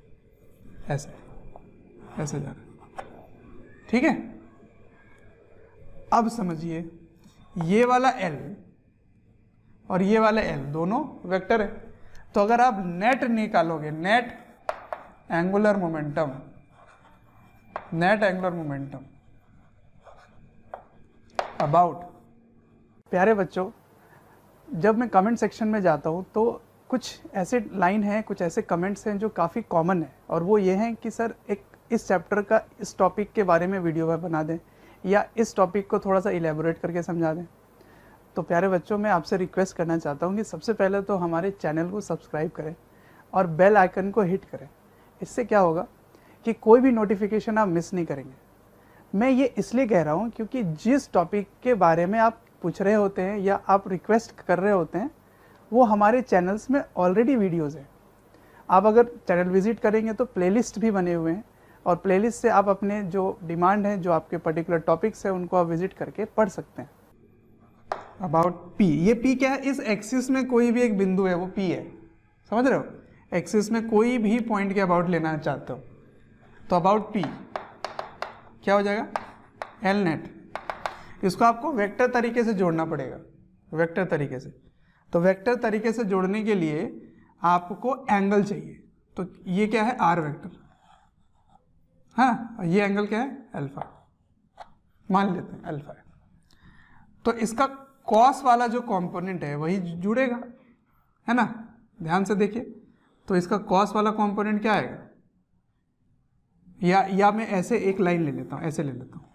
ऐसे ऐसे जा रहा है, ठीक है। अब समझिए, ये वाला l और ये वाला l दोनों वेक्टर है, तो अगर आप नेट निकालोगे, नेट एंगुलर मोमेंटम अबाउट, प्यारे बच्चों, जब मैं कमेंट सेक्शन में जाता हूँ तो कुछ ऐसे लाइन हैं, कुछ ऐसे कमेंट्स हैं जो काफ़ी कॉमन है, और वो ये हैं कि सर एक इस चैप्टर का इस टॉपिक के बारे में वीडियो बना दें, या इस टॉपिक को थोड़ा सा इलेबोरेट करके समझा दें। तो प्यारे बच्चों, मैं आपसे रिक्वेस्ट करना चाहता हूँ कि सबसे पहले तो हमारे चैनल को सब्सक्राइब करें और बेल आइकन को हिट करें। इससे क्या होगा कि कोई भी नोटिफिकेशन आप मिस नहीं करेंगे। मैं ये इसलिए कह रहा हूँ क्योंकि जिस टॉपिक के बारे में आप पूछ रहे होते हैं या आप रिक्वेस्ट कर रहे होते हैं, वो हमारे चैनल्स में ऑलरेडी वीडियोज़ हैं। आप अगर चैनल विजिट करेंगे तो प्लेलिस्ट भी बने हुए हैं, और प्लेलिस्ट से आप अपने जो डिमांड है, जो आपके पर्टिकुलर टॉपिक्स है, उनको आप विजिट करके पढ़ सकते हैं। अबाउट P, ये P क्या है, इस एक्सिस में कोई भी एक बिंदु है वो P है, समझ रहे हो। एक्सिस में कोई भी पॉइंट के अबाउट लेना चाहते हो तो अबाउट P क्या हो जाएगा, L नेट। इसको आपको वेक्टर तरीके से जोड़ना पड़ेगा, वेक्टर तरीके से। तो वेक्टर तरीके से जोड़ने के लिए आपको एंगल चाहिए, तो ये क्या है, R वेक्टर, हाँ, ये एंगल क्या है, अल्फा, मान लेते हैं अल्फा है। तो इसका कॉस वाला जो कंपोनेंट है वही जुड़ेगा, है ना, ध्यान से देखिए। तो इसका कॉस वाला कंपोनेंट क्या आएगा, या मैं ऐसे एक लाइन ले लेता हूँ, ऐसे ले लेता हूँ,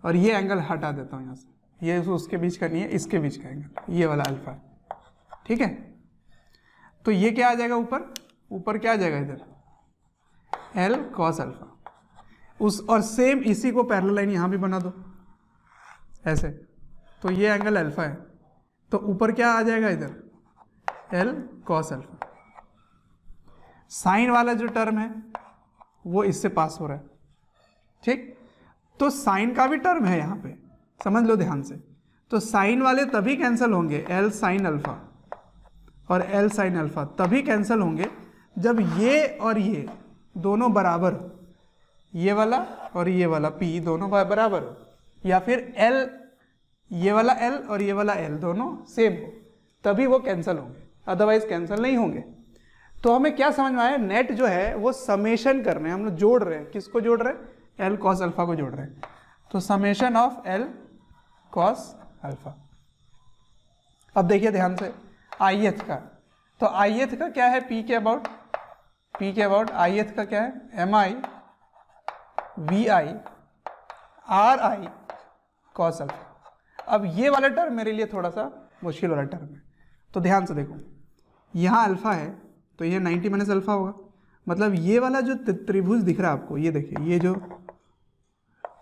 और ये एंगल हटा देता हूँ यहाँ से, ये उसके बीच का नहीं है, इसके बीच का एंगल, ये वाला अल्फा है, ठीक है। तो ये क्या आ जाएगा, ऊपर क्या आ जाएगा, इधर एल कॉस अल्फा। और सेम इसी को पैरेलल लाइन यहाँ भी बना दो ऐसे, तो ये एंगल अल्फा है, तो ऊपर क्या आ जाएगा, इधर एल कॉस अल्फा। साइन वाला जो टर्म है वो इससे पास हो रहा है, ठीक। तो साइन का भी टर्म है यहाँ पे, समझ लो ध्यान से। तो साइन वाले तभी कैंसिल होंगे, एल साइन अल्फा और एल साइन अल्फा तभी कैंसिल होंगे जब ये और ये दोनों बराबर हो, ये वाला और ये वाला P दोनों बराबर हो, या फिर L, ये वाला L और ये वाला L दोनों सेम हो, तभी वो कैंसिल होंगे, अदरवाइज कैंसिल नहीं होंगे। तो हमें क्या समझ में आया, नेट जो है वो समेशन कर रहे हैं, हम लोग जोड़ रहे हैं, किसको जोड़ रहे हैं, L कॉस अल्फा को जोड़ रहे हैं। तो summation of L cos alpha. अब देखिए ध्यान से, ith का, तो ith का क्या है, P के अबाउट, ith का क्या है, mi vi ri cos alpha. अब ये वाला टर्म मेरे लिए थोड़ा सा मुश्किल वाला टर्म है, तो ध्यान से देखो, यहाँ अल्फा है तो ये 90 माइनस अल्फा होगा, मतलब ये वाला जो त्रिभुज दिख रहा है आपको, ये देखिए, ये जो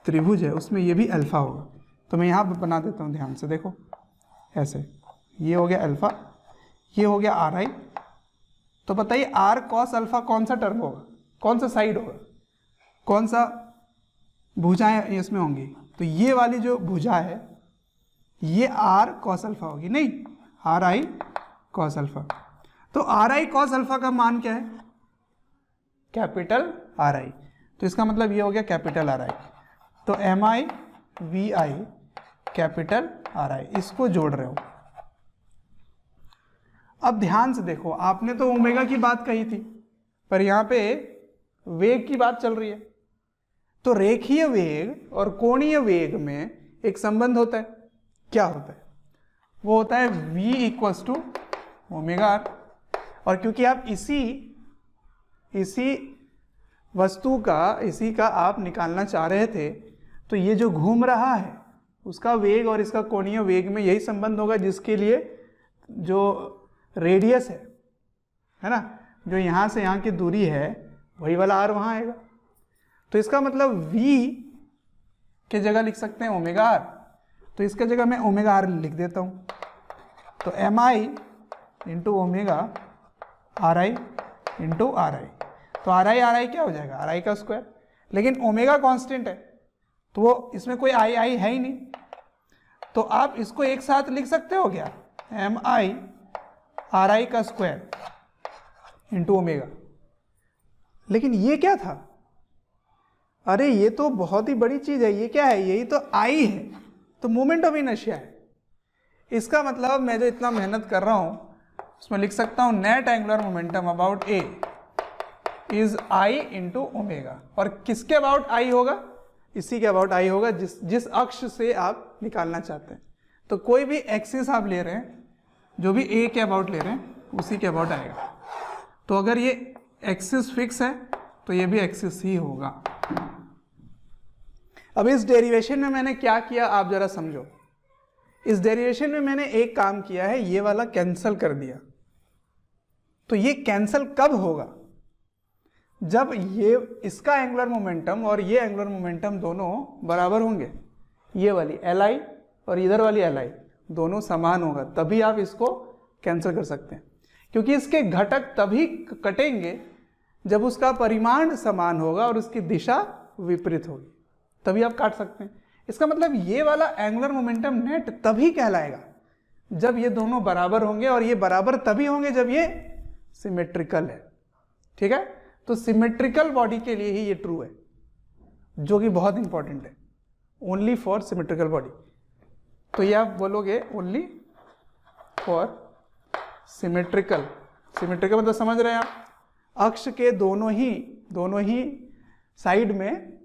त्रिभुज है उसमें ये भी अल्फा होगा। तो मैं यहाँ बना देता हूँ, ध्यान से देखो, ऐसे, ये हो गया अल्फा, ये हो गया आर आई। तो बताइए आर कॉस अल्फा कौन सा टर्म होगा, कौन सा साइड होगा, कौन सा भुजाएं इसमें होंगी, तो ये वाली जो भुजा है ये आर कॉस अल्फा होगी, नहीं आर आई कॉस अल्फा। तो आर आई कॉस अल्फा का मान क्या है, कैपिटल आर आई, तो इसका मतलब ये हो गया कैपिटल आर आई। तो M I V I capital R I, इसको जोड़ रहे हो। अब ध्यान से देखो, आपने तो ओमेगा की बात कही थी, पर यहाँ पे वेग की बात चल रही है, तो रेखीय वेग और कोणीय वेग में एक संबंध होता है। क्या होता है? वो होता है v equals to omega R. और क्योंकि आप इसी वस्तु का, इसी का आप निकालना चाह रहे थे, तो ये जो घूम रहा है उसका वेग और इसका कोणीय वेग में यही संबंध होगा, जिसके लिए जो रेडियस है ना, जो यहाँ से यहाँ की दूरी है, वही वाला आर वहाँ आएगा। तो इसका मतलब v के जगह लिख सकते हैं ओमेगा आर, तो इसके जगह मैं ओमेगा आर लिख देता हूँ। तो M I into omega R I into R I, तो आर आई क्या हो जाएगा? आर आई का स्क्वायर। लेकिन ओमेगा कांस्टेंट है, तो वो इसमें कोई आई है ही नहीं, तो आप इसको एक साथ लिख सकते हो क्या? एम आई आर आई का स्क्वायर इंटू ओमेगा। लेकिन ये क्या था? अरे ये तो बहुत ही बड़ी चीज है। ये क्या है? यही तो आई है, तो मोमेंट ऑफ इनर्शिया है। इसका मतलब मैं जो इतना मेहनत कर रहा हूं उसमें लिख सकता हूं net angular momentum about A is I into omega. और किसके अबाउट आई होगा? इसी के अबाउट आई होगा जिस अक्ष से आप निकालना चाहते हैं। तो कोई भी एक्सिस आप ले रहे हैं, जो भी ए के अबाउट ले रहे हैं, उसी के अबाउट आएगा। तो अगर ये एक्सिस फिक्स है तो ये भी एक्सिस ही होगा। अब इस डेरिवेशन में मैंने क्या किया आप जरा समझो। इस डेरिवेशन में मैंने एक काम किया है, ये वाला कैंसल कर दिया। तो ये कैंसल कब होगा? जब ये इसका एंगुलर मोमेंटम और ये एंगुलर मोमेंटम दोनों बराबर होंगे। ये वाली एल आई और इधर वाली एल आई दोनों समान होगा, तभी आप इसको कैंसिल कर सकते हैं। क्योंकि इसके घटक तभी कटेंगे जब उसका परिमाण समान होगा और उसकी दिशा विपरीत होगी, तभी आप काट सकते हैं। इसका मतलब ये वाला एंगुलर मोमेंटम नेट तभी कहलाएगा जब ये दोनों बराबर होंगे, और ये बराबर तभी होंगे जब ये सिमेट्रिकल है। ठीक है, तो सिमेट्रिकल बॉडी के लिए ही ये ट्रू है, जो कि बहुत इंपॉर्टेंट है, ओनली फॉर सिमेट्रिकल बॉडी। तो ये आप बोलोगे ओनली फॉर सिमेट्रिकल। सिमेट्रिकल मतलब समझ रहे हैं आप? अक्ष के दोनों ही साइड में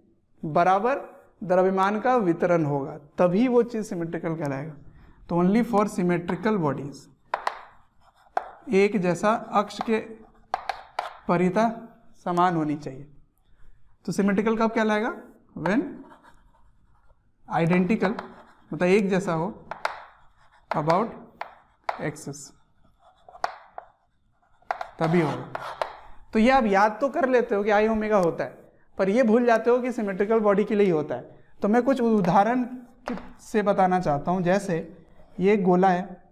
बराबर द्रव्यमान का वितरण होगा, तभी वो चीज सिमेट्रिकल कहलाएगा। तो ओनली फॉर सिमेट्रिकल बॉडीज, एक जैसा अक्ष के परिता समान होनी चाहिए। तो सिमेट्रिकल कब कहलाएगा? व्हेन आइडेंटिकल, मतलब एक जैसा हो, अबाउट एक्सिस, तभी होगा। तो ये आप याद तो कर लेते हो कि आई ओमेगा होता है, पर ये भूल जाते हो कि सिमेट्रिकल बॉडी के लिए ही होता है। तो मैं कुछ उदाहरण से बताना चाहता हूं। जैसे ये एक गोला है,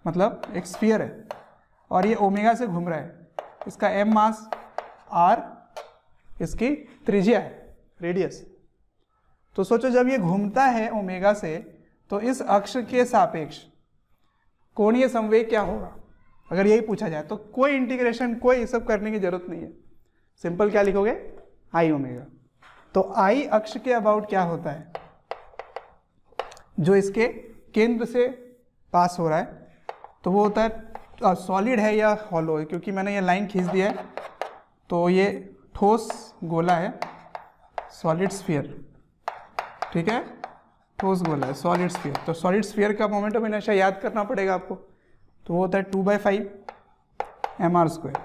मतलब एक स्फीयर है, और ये ओमेगा से घूम रहा है। इसका एम मास, आर इसकी त्रिज्या है, रेडियस। तो सोचो जब ये घूमता है ओमेगा से, तो इस अक्ष के सापेक्ष कोणीय संवेग क्या होगा? अगर यही पूछा जाए तो कोई इंटीग्रेशन, कोई सब करने की जरूरत नहीं है, सिंपल क्या लिखोगे? आई ओमेगा। तो आई अक्ष के अबाउट क्या होता है? जो इसके केंद्र से पास हो रहा है, तो वो होता है सॉलिड है या हॉलो है, क्योंकि मैंने ये लाइन खींच दिया है। तो ये ठोस गोला है, सॉलिड स्फीयर, ठीक है, ठोस गोला है, सॉलिड स्फीयर। तो सॉलिड स्फीयर का मोमेंट ऑफ इनर्शिया याद करना पड़ेगा आपको। तो वो होता है 2/5 mr²।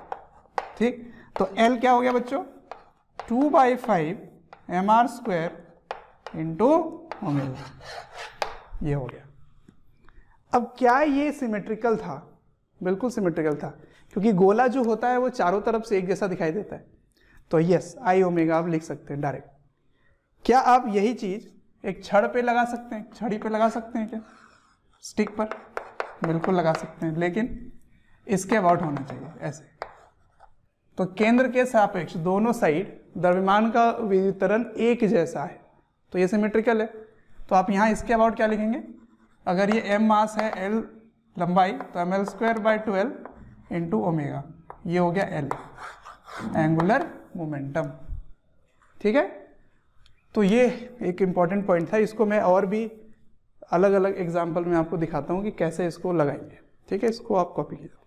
ठीक, तो L क्या हो गया बच्चों? 2/5 mr² इंटू ओमेगा, ये हो गया। अब क्या ये सिमेट्रिकल था? बिल्कुल सिमेट्रिकल था, क्योंकि गोला जो होता है वो चारों तरफ से एक जैसा दिखाई देता है। तो यस, आई ओमेगा आप लिख सकते हैं डायरेक्ट। क्या आप यही चीज एक छड़ पे लगा सकते हैं? छड़ी पे लगा सकते हैं क्या? स्टिक पर बिल्कुल लगा सकते हैं, लेकिन इसके अबाउट होना चाहिए ऐसे। तो केंद्र के सापेक्ष दोनों साइड द्रव्यमान का वितरण एक जैसा है, तो ये सिमेट्रिकल है। तो आप यहाँ इसके अबाउट क्या लिखेंगे? अगर ये m मास है, l लंबाई, तो ml²/12 इंटू ओमेगा, ये हो गया l, एंगुलर मोमेंटम। ठीक है, तो ये एक इंपॉर्टेंट पॉइंट था। इसको मैं और भी अलग अलग एग्जाम्पल में आपको दिखाता हूँ कि कैसे इसको लगाएंगे। ठीक है, इसको आप कॉपी कीजिए।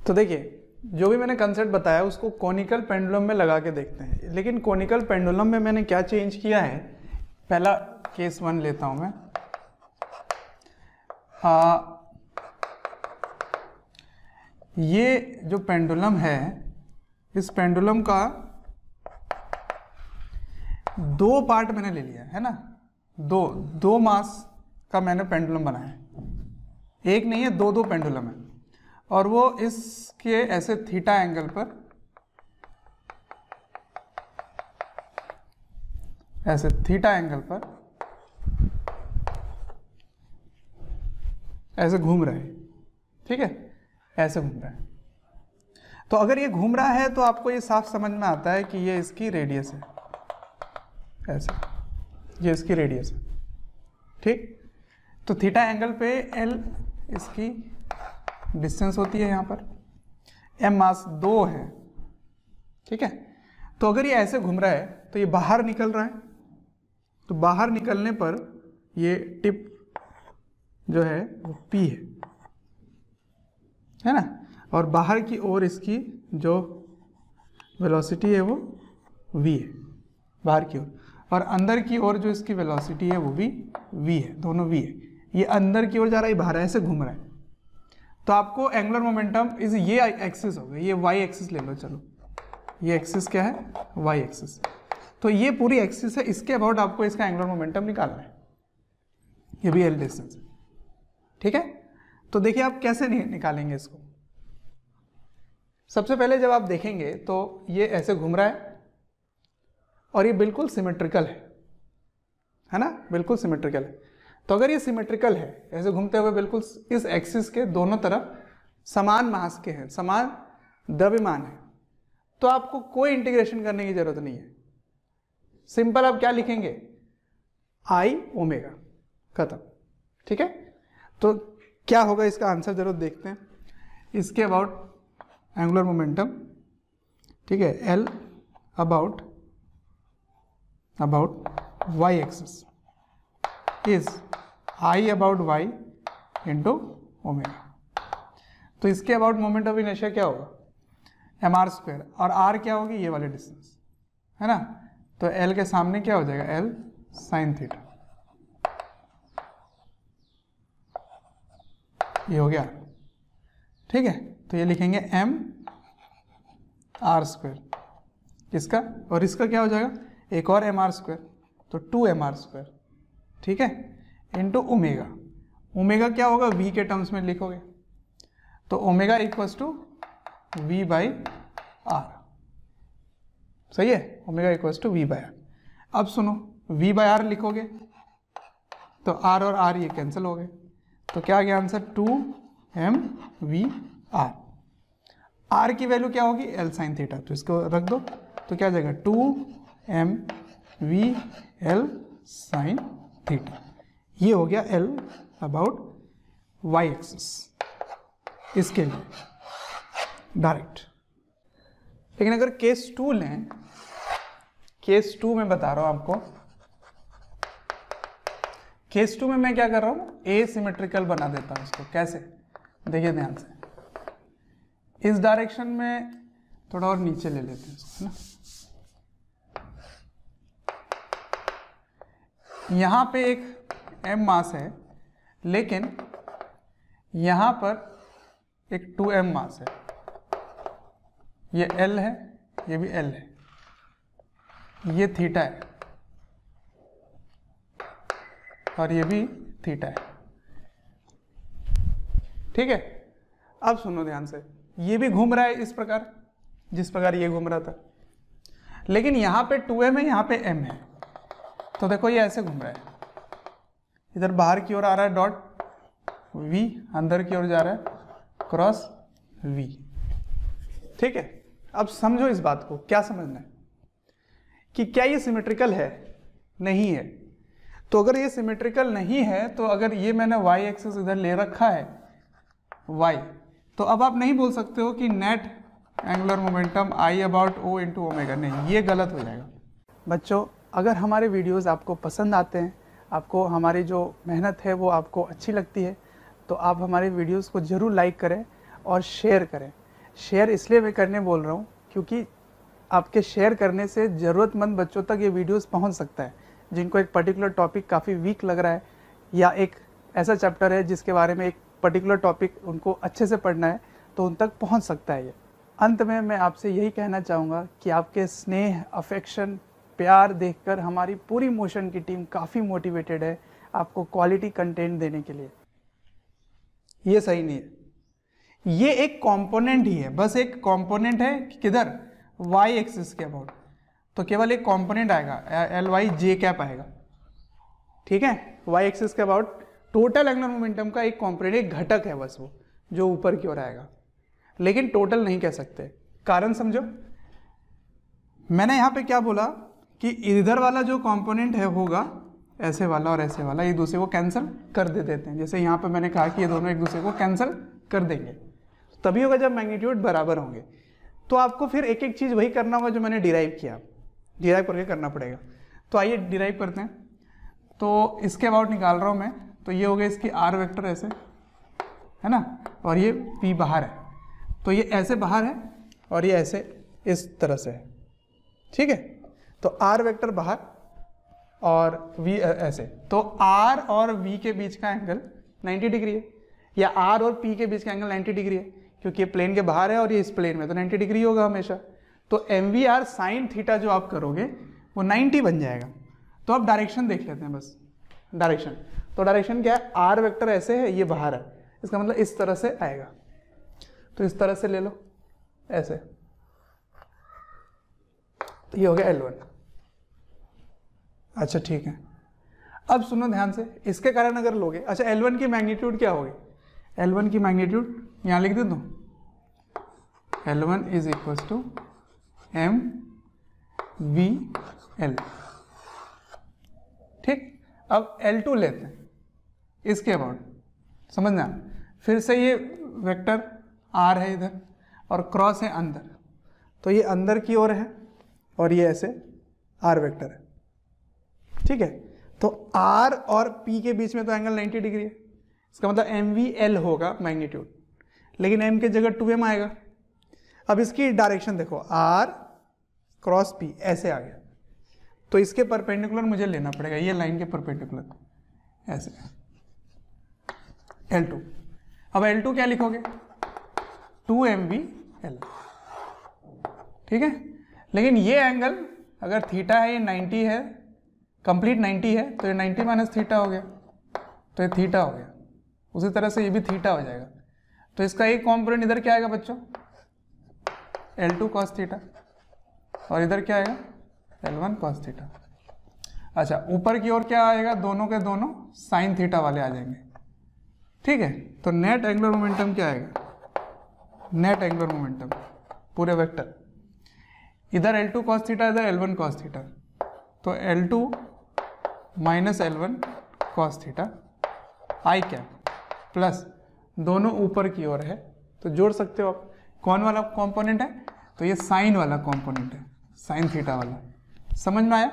तो देखिए, जो भी मैंने कंसेप्ट बताया उसको कॉनिकल पेंडुलम में लगा के देखते हैं। लेकिन कॉनिकल पेंडुलम में मैंने क्या चेंज किया है, पहला केस 1 लेता हूं मैं। ये जो पेंडुलम है, इस पेंडुलम का 2 पार्ट मैंने ले लिया है ना, दो मास का मैंने पेंडुलम बनाया है, एक नहीं है, 2 पेंडुलम है। और वो इसके ऐसे थीटा एंगल पर ऐसे थीटा एंगल पर ऐसे घूम रहा है, ठीक है, ऐसे घूम रहा है। तो अगर ये घूम रहा है तो आपको ये साफ समझ में आता है कि ये इसकी रेडियस है, ऐसे ये इसकी रेडियस है, ठीक। तो थीटा एंगल पे एल इसकी डिस्टेंस होती है, यहाँ पर एम मास 2 है, ठीक है। तो अगर ये ऐसे घूम रहा है तो ये बाहर निकल रहा है, तो बाहर निकलने पर ये टिप जो है वो P है ना, और बाहर की ओर इसकी जो वेलोसिटी है वो v है, बाहर की ओर, और अंदर की ओर जो इसकी वेलोसिटी है वो भी v है, दोनों v है। ये अंदर की ओर जा रहा है, बाहर ऐसे घूम रहा है। तो आपको एंगुलर मोमेंटम इज ये एक्सिस हो गया, ये y एक्सिस ले लो, चलो ये एक्सिस क्या है, y एक्सिस। तो ये पूरी एक्सिस है, इसके अबाउट आपको इसका एंगुलर मोमेंटम निकालना है, ये भी एल डिस्टेंस है, ठीक है। तो देखिए आप कैसे निकालेंगे इसको। सबसे पहले जब आप देखेंगे तो ये ऐसे घूम रहा है और ये बिल्कुल सिमेट्रिकल है ना, बिल्कुल सिमेट्रिकल है। तो अगर ये सिमेट्रिकल है, ऐसे घूमते हुए बिल्कुल इस एक्सिस के दोनों तरफ समान मास के हैं, समान द्रव्यमान है, तो आपको कोई इंटीग्रेशन करने की जरूरत नहीं है। सिंपल आप क्या लिखेंगे, आई ओमेगा, खत्म, ठीक है। तो क्या होगा इसका आंसर जरूर देखते हैं। इसके अबाउट एंगुलर मोमेंटम, ठीक है, L about y axis is I about y into omega. तो इसके अबाउट मोमेंट ऑफ इनर्शिया क्या होगा, mr², और r क्या होगी, ये वाले डिस्टेंस है ना। तो l के सामने क्या हो जाएगा, l साइन थीटा, ये हो गया, ठीक है। तो ये लिखेंगे mr², इसका और इसका क्या हो जाएगा, एक और mr², तो 2mr², ठीक है, इंटू ओमेगा। ओमेगा क्या होगा, v के टर्म्स में लिखोगे, तो omega equals to v by R, सही है, omega equals to v by R. अब सुनो, v बाई आर लिखोगे तो r और r ये कैंसिल हो गए, तो क्या आ गया आंसर, 2mv_r। r की वैल्यू क्या होगी, l साइन थीटा, तो इसको रख दो, तो क्या आ जाएगा 2mv_l साइन थीटा। ये हो गया l अबाउट y एक्सिस, इसके लिए डायरेक्ट। लेकिन अगर केस 2 लें, केस 2 में बता रहा हूं आपको, केस 2 में मैं क्या कर रहा हूं, एसिमेट्रिकल बना देता हूं इसको। कैसे, देखिए ध्यान से, इस डायरेक्शन में थोड़ा और नीचे ले लेते हैं इसको, है ना। यहां पे एक m मास है, लेकिन यहां पर एक 2m मास है, ये l है, ये भी l है, ये थीटा है और ये भी थीटा है, ठीक है। अब सुनो ध्यान से, ये भी घूम रहा है इस प्रकार, जिस प्रकार ये घूम रहा था, लेकिन यहां पे 2m है, यहां पे m है। तो देखो ये ऐसे घूम रहा है, इधर बाहर की ओर आ रहा है डॉट v, अंदर की ओर जा रहा है क्रॉस v, ठीक है। अब समझो इस बात को, क्या समझना है कि क्या ये सिमेट्रिकल है, नहीं है। तो अगर ये सिमेट्रिकल नहीं है, तो अगर ये मैंने y एक्सिस इधर ले रखा है y, तो अब आप नहीं बोल सकते हो कि net angular momentum i about o into omega, नहीं, ये गलत हो जाएगा। बच्चों, अगर हमारे वीडियोस आपको पसंद आते हैं, आपको हमारी जो मेहनत है वो आपको अच्छी लगती है, तो आप हमारे वीडियोस को ज़रूर लाइक करें और शेयर करें। शेयर इसलिए मैं करने बोल रहा हूँ क्योंकि आपके शेयर करने से ज़रूरतमंद बच्चों तक ये वीडियोस पहुँच सकता है, जिनको एक पर्टिकुलर टॉपिक काफ़ी वीक लग रहा है या एक ऐसा चैप्टर है जिसके बारे में एक पर्टिकुलर टॉपिक उनको अच्छे से पढ़ना है, तो उन तक पहुँच सकता है ये। अंत में मैं आपसे यही कहना चाहूँगा कि आपके स्नेह, अफेक्शन, प्यार देखकर हमारी पूरी मोशन की टीम काफ़ी मोटिवेटेड है आपको क्वालिटी कंटेंट देने के लिए। ये सही नहीं है, ये एक कंपोनेंट ही है, बस एक कंपोनेंट है किधर, वाई एक्सिस के अबाउट, तो केवल एक कंपोनेंट आएगा, एल वाई जे कैप आएगा, ठीक है। वाई एक्सिस के अबाउट टोटल एंगुलर मोमेंटम का एक कंपोनेंट, एक घटक है बस वो, जो ऊपर की ओर आएगा, लेकिन टोटल नहीं कह सकते। कारण समझो, मैंने यहाँ पे क्या बोला कि इधर वाला जो कंपोनेंट है होगा ऐसे वाला और ऐसे वाला, एक दूसरे को कैंसिल कर देते हैं। जैसे यहाँ पे मैंने कहा कि ये दोनों एक दूसरे को कैंसिल कर देंगे, तभी होगा जब मैग्नीट्यूड बराबर होंगे। तो आपको फिर एक एक चीज़ वही करना होगा जो मैंने डिराइव किया, डिराइव करके करना पड़ेगा। तो आइए डिराइव करते हैं। तो इसके अबाउट निकाल रहा हूँ मैं, तो ये हो गया इसकी आर वेक्टर ऐसे, है ना, और ये पी बाहर है, तो ये ऐसे बाहर है और ये ऐसे इस तरह से है, ठीक है। तो आर वेक्टर बाहर और वी ऐसे, तो आर और वी के बीच का एंगल 90 डिग्री है, या आर और पी के बीच का एंगल 90 डिग्री है, क्योंकि ये प्लेन के बाहर है और ये इस प्लेन में, तो 90 डिग्री होगा हमेशा। तो M V R sine theta जो आप करोगे वो 90 बन जाएगा। तो अब डायरेक्शन देख लेते हैं बस, डायरेक्शन। तो डायरेक्शन क्या है, आर वेक्टर ऐसे है, ये बाहर है, इसका मतलब इस तरह से आएगा, तो इस तरह से ले लो ऐसे, तो ये हो गया L1। अच्छा ठीक है, अब सुनो ध्यान से, इसके कारण अगर लोगे, अच्छा L1 की मैग्नीट्यूड क्या होगी, L1 की मैग्नीट्यूड यहाँ लिख दे दो, L1 is equal to M V L, ठीक। अब L2 लेते हैं इसके अबाउट, समझना, फिर से ये वेक्टर R है इधर और क्रॉस है अंदर, तो ये अंदर की ओर है और ये ऐसे R वेक्टर है, ठीक है। तो R और P के बीच में तो एंगल 90 डिग्री है, इसका मतलब एम वी एल होगा मैग्नीट्यूड, लेकिन m के जगह 2m आएगा। अब इसकी डायरेक्शन देखो, R क्रॉस P ऐसे आ गया, तो इसके परपेंडिकुलर मुझे लेना पड़ेगा, ये लाइन के परपेंडिकुलर ऐसे L2। अब L2 क्या लिखोगे, 2mvl, ठीक है। लेकिन ये एंगल अगर थीटा है, ये 90 है, कंप्लीट 90 है, तो ये 90 माइनस थीटा हो गया, तो ये थीटा हो गया। उसी तरह से ये भी थीटा हो जाएगा, तो इसका एक कॉम्पोनेंट इधर क्या आएगा बच्चों, L2 cos थीटा, और इधर क्या आएगा L1 cos थीटा। अच्छा, ऊपर की ओर क्या आएगा, दोनों के दोनों साइन थीटा वाले आ जाएंगे, ठीक है। तो नेट एंगुलर मोमेंटम क्या आएगा, नेट एंगुलर मोमेंटम पूरे वेक्टर, इधर L2 cos थीटा, इधर L1 cos थीटा, तो L2 minus L1 cos theta आई क्या, प्लस दोनों ऊपर की ओर है, तो जोड़ सकते हो आप। कौन वाला कंपोनेंट है, तो ये साइन वाला कंपोनेंट है, साइन थीटा वाला, समझ में आया।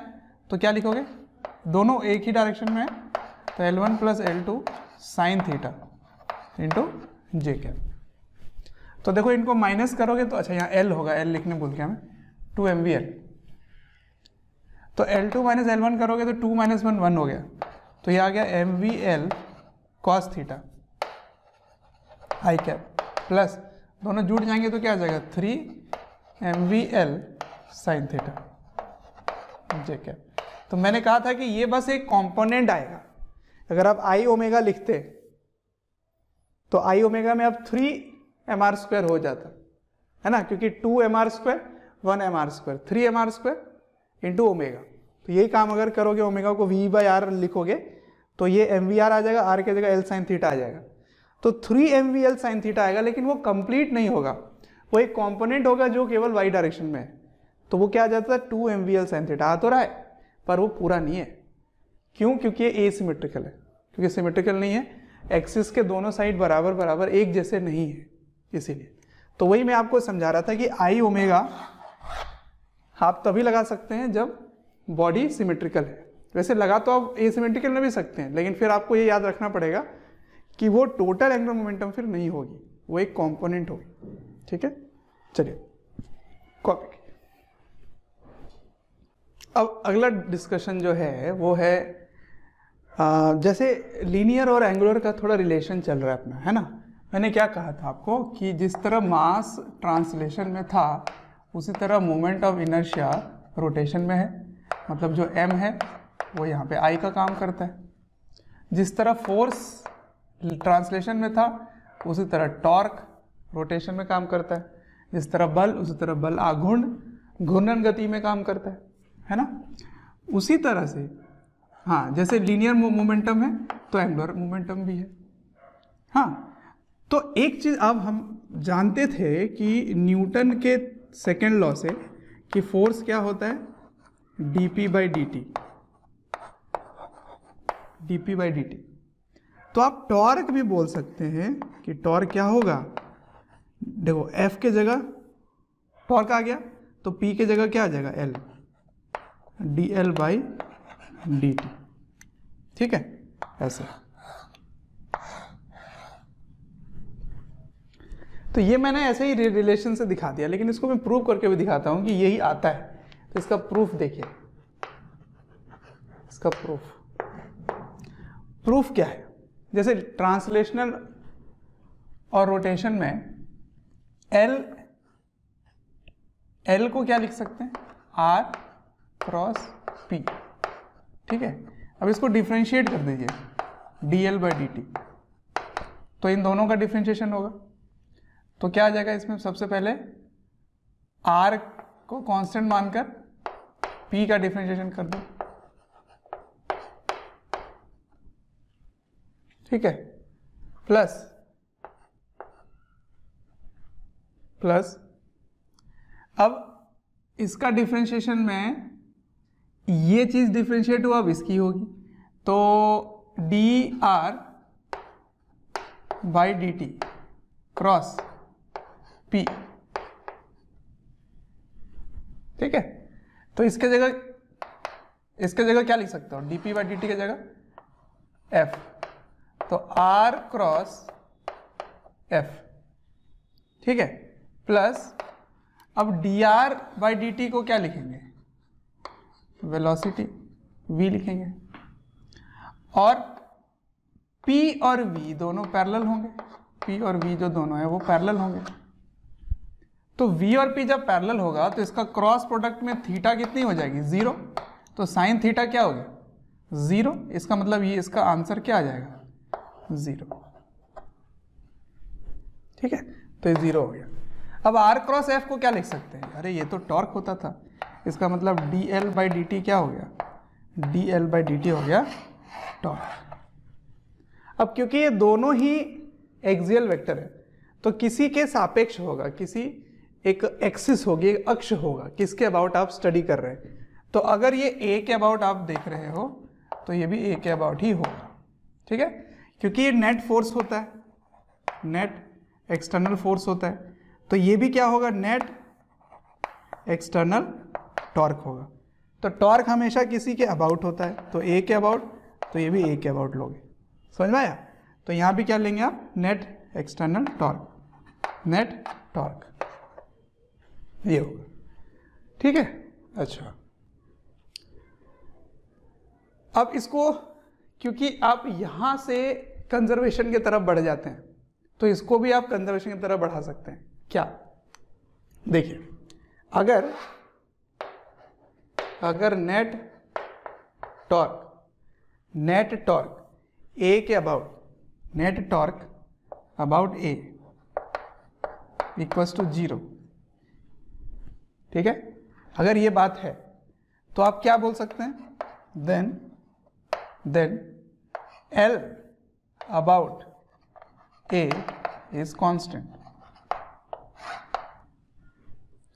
तो क्या लिखोगे, दोनों एक ही डायरेक्शन में है, तो L1 plus L2 sine theta into J cap. तो देखो इनको माइनस करोगे तो, अच्छा यहाँ L होगा, L लिखने भूल गया मैं, 2mvl, तो L2 माइनस L1 करोगे तो 2 माइनस 1 1 हो गया, तो ये आ गया mvl cos थीटा आई कैप, प्लस दोनों जुड़ जाएंगे तो क्या आ जाएगा 3 mvl साइन थीटा जे कैप। तो मैंने कहा था कि ये बस एक कंपोनेंट आएगा, अगर आप आई ओमेगा लिखते तो आई ओमेगा में अब 3mr स्क्वायर हो जाता है ना, क्योंकि 2mr square 1mr square 3mr square into omega. तो यही काम अगर करोगे, ओमेगा को v बाई आर लिखोगे तो ये mvr आ जाएगा, r के जगह l साइन थीटा आ जाएगा, तो 3mvl साइन थीटा आएगा, लेकिन वो कंप्लीट नहीं होगा, वो एक कंपोनेंट होगा जो केवल y डायरेक्शन में है, तो वो क्या आ जाता है 2mvl साइन थीटा आ तो रहा है, पर वो पूरा नहीं है। क्यों, क्योंकि ये एसिमेट्रिकल है, क्योंकि सिमेट्रिकल नहीं है, एक्सिस के दोनों साइड बराबर बराबर एक जैसे नहीं है, इसीलिए। तो वही मैं आपको समझा रहा था कि आई ओमेगा आप तभी लगा सकते हैं जब बॉडी सिमेट्रिकल है, वैसे लगा तो आप एसिमेट्रिकल में भी सकते हैं, लेकिन फिर आपको ये याद रखना पड़ेगा कि वो टोटल एंगुलर मोमेंटम फिर नहीं होगी, वो एक कंपोनेंट होगी, ठीक है। चलिए कॉपी। अब अगला डिस्कशन जो है वो है जैसे लीनियर और एंगुलर का थोड़ा रिलेशन चल रहा है अपना, है ना। मैंने क्या कहा था आपको कि जिस तरह मास ट्रांसलेशन में था उसी तरह मोमेंट ऑफ इनर्शिया रोटेशन में है, मतलब जो m है वो यहाँ पे I का काम करता है। जिस तरह फोर्स ट्रांसलेशन में था उसी तरह टॉर्क रोटेशन में काम करता है। जिस तरह बल उसी तरह बल आघूर्ण घूर्णन गति में काम करता है ना। उसी तरह से हाँ, जैसे लीनियर मोमेंटम है तो एंगुलर मोमेंटम भी है। हाँ, तो एक चीज अब हम जानते थे कि न्यूटन के सेकेंड लॉ से कि फोर्स क्या होता है, dp by dt, dp by dt। तो आप टॉर्क भी बोल सकते हैं कि टॉर्क क्या होगा, देखो F के जगह टॉर्क आ गया तो P के जगह क्या आ जाएगा, L, dl बाई dt। ठीक है, ऐसे। तो ये मैंने ऐसे ही रिलेशन से दिखा दिया, लेकिन इसको मैं प्रूव करके भी दिखाता हूं कि यही आता है। तो इसका प्रूफ देखिए, इसका प्रूफ क्या है। जैसे ट्रांसलेशनल और रोटेशन में एल को क्या लिख सकते हैं, R क्रॉस P। ठीक है, अब इसको डिफ्रेंशिएट कर दीजिए dl बाई dt, तो इन दोनों का डिफ्रेंशिएशन होगा। तो क्या आ जाएगा इसमें, सबसे पहले R को कांस्टेंट मानकर P का डिफ्रेंशिएशन कर दो। ठीक है, प्लस अब इसका डिफ्रेंशिएशन में ये चीज डिफ्रेंशिएट हुआ, अब इसकी होगी, तो dr by dt cross P। ठीक है, तो इसके जगह क्या लिख सकता हूं, dp बाई dt के जगह F, तो R क्रॉस F। ठीक है, प्लस अब dr बाई dt को क्या लिखेंगे, वेलोसिटी v लिखेंगे, और P और V दोनों पैरेलल होंगे, P और V जो दोनों है वो पैरेलल होंगे। तो V और P जब पैरेलल होगा तो इसका क्रॉस प्रोडक्ट में थीटा कितनी हो जाएगी, 0। तो साइन थीटा क्या हो गया, 0। इसका मतलब ये इसका आंसर क्या आ जाएगा, 0। ठीक है, तो ये 0 हो गया। अब R क्रॉस F को क्या लिख सकते हैं, अरे ये तो टॉर्क होता था, इसका मतलब dl बाई dt क्या हो गया, dl बाई dt हो गया टॉर्क। अब क्योंकि ये दोनों ही एक्सियल वेक्टर है तो किसी के सापेक्ष होगा, किसी एक एक्सिस होगी, एक अक्ष होगा, किसके अबाउट आप स्टडी कर रहे हैं। तो अगर ये A के अबाउट आप देख रहे हो तो ये भी A के अबाउट ही होगा। ठीक है, क्योंकि ये नेट फोर्स होता है, नेट एक्सटर्नल फोर्स होता है, तो ये भी क्या होगा, नेट एक्सटर्नल टॉर्क होगा। तो टॉर्क हमेशा किसी के अबाउट होता है, तो A के अबाउट, तो ये भी A के अबाउट लोगे। समझ में आया। तो यहां भी क्या लेंगे आप, net external torque, net torque ये होगा। ठीक है, अच्छा। अब इसको क्योंकि आप यहां से कंजर्वेशन की तरफ बढ़ जाते हैं तो इसको भी आप कंजर्वेशन की तरफ बढ़ा सकते हैं। क्या, देखिए, अगर नेट टॉर्क A के about, net torque about A equals to 0, ठीक है, अगर ये बात है तो आप क्या बोल सकते हैं, then L about A is constant,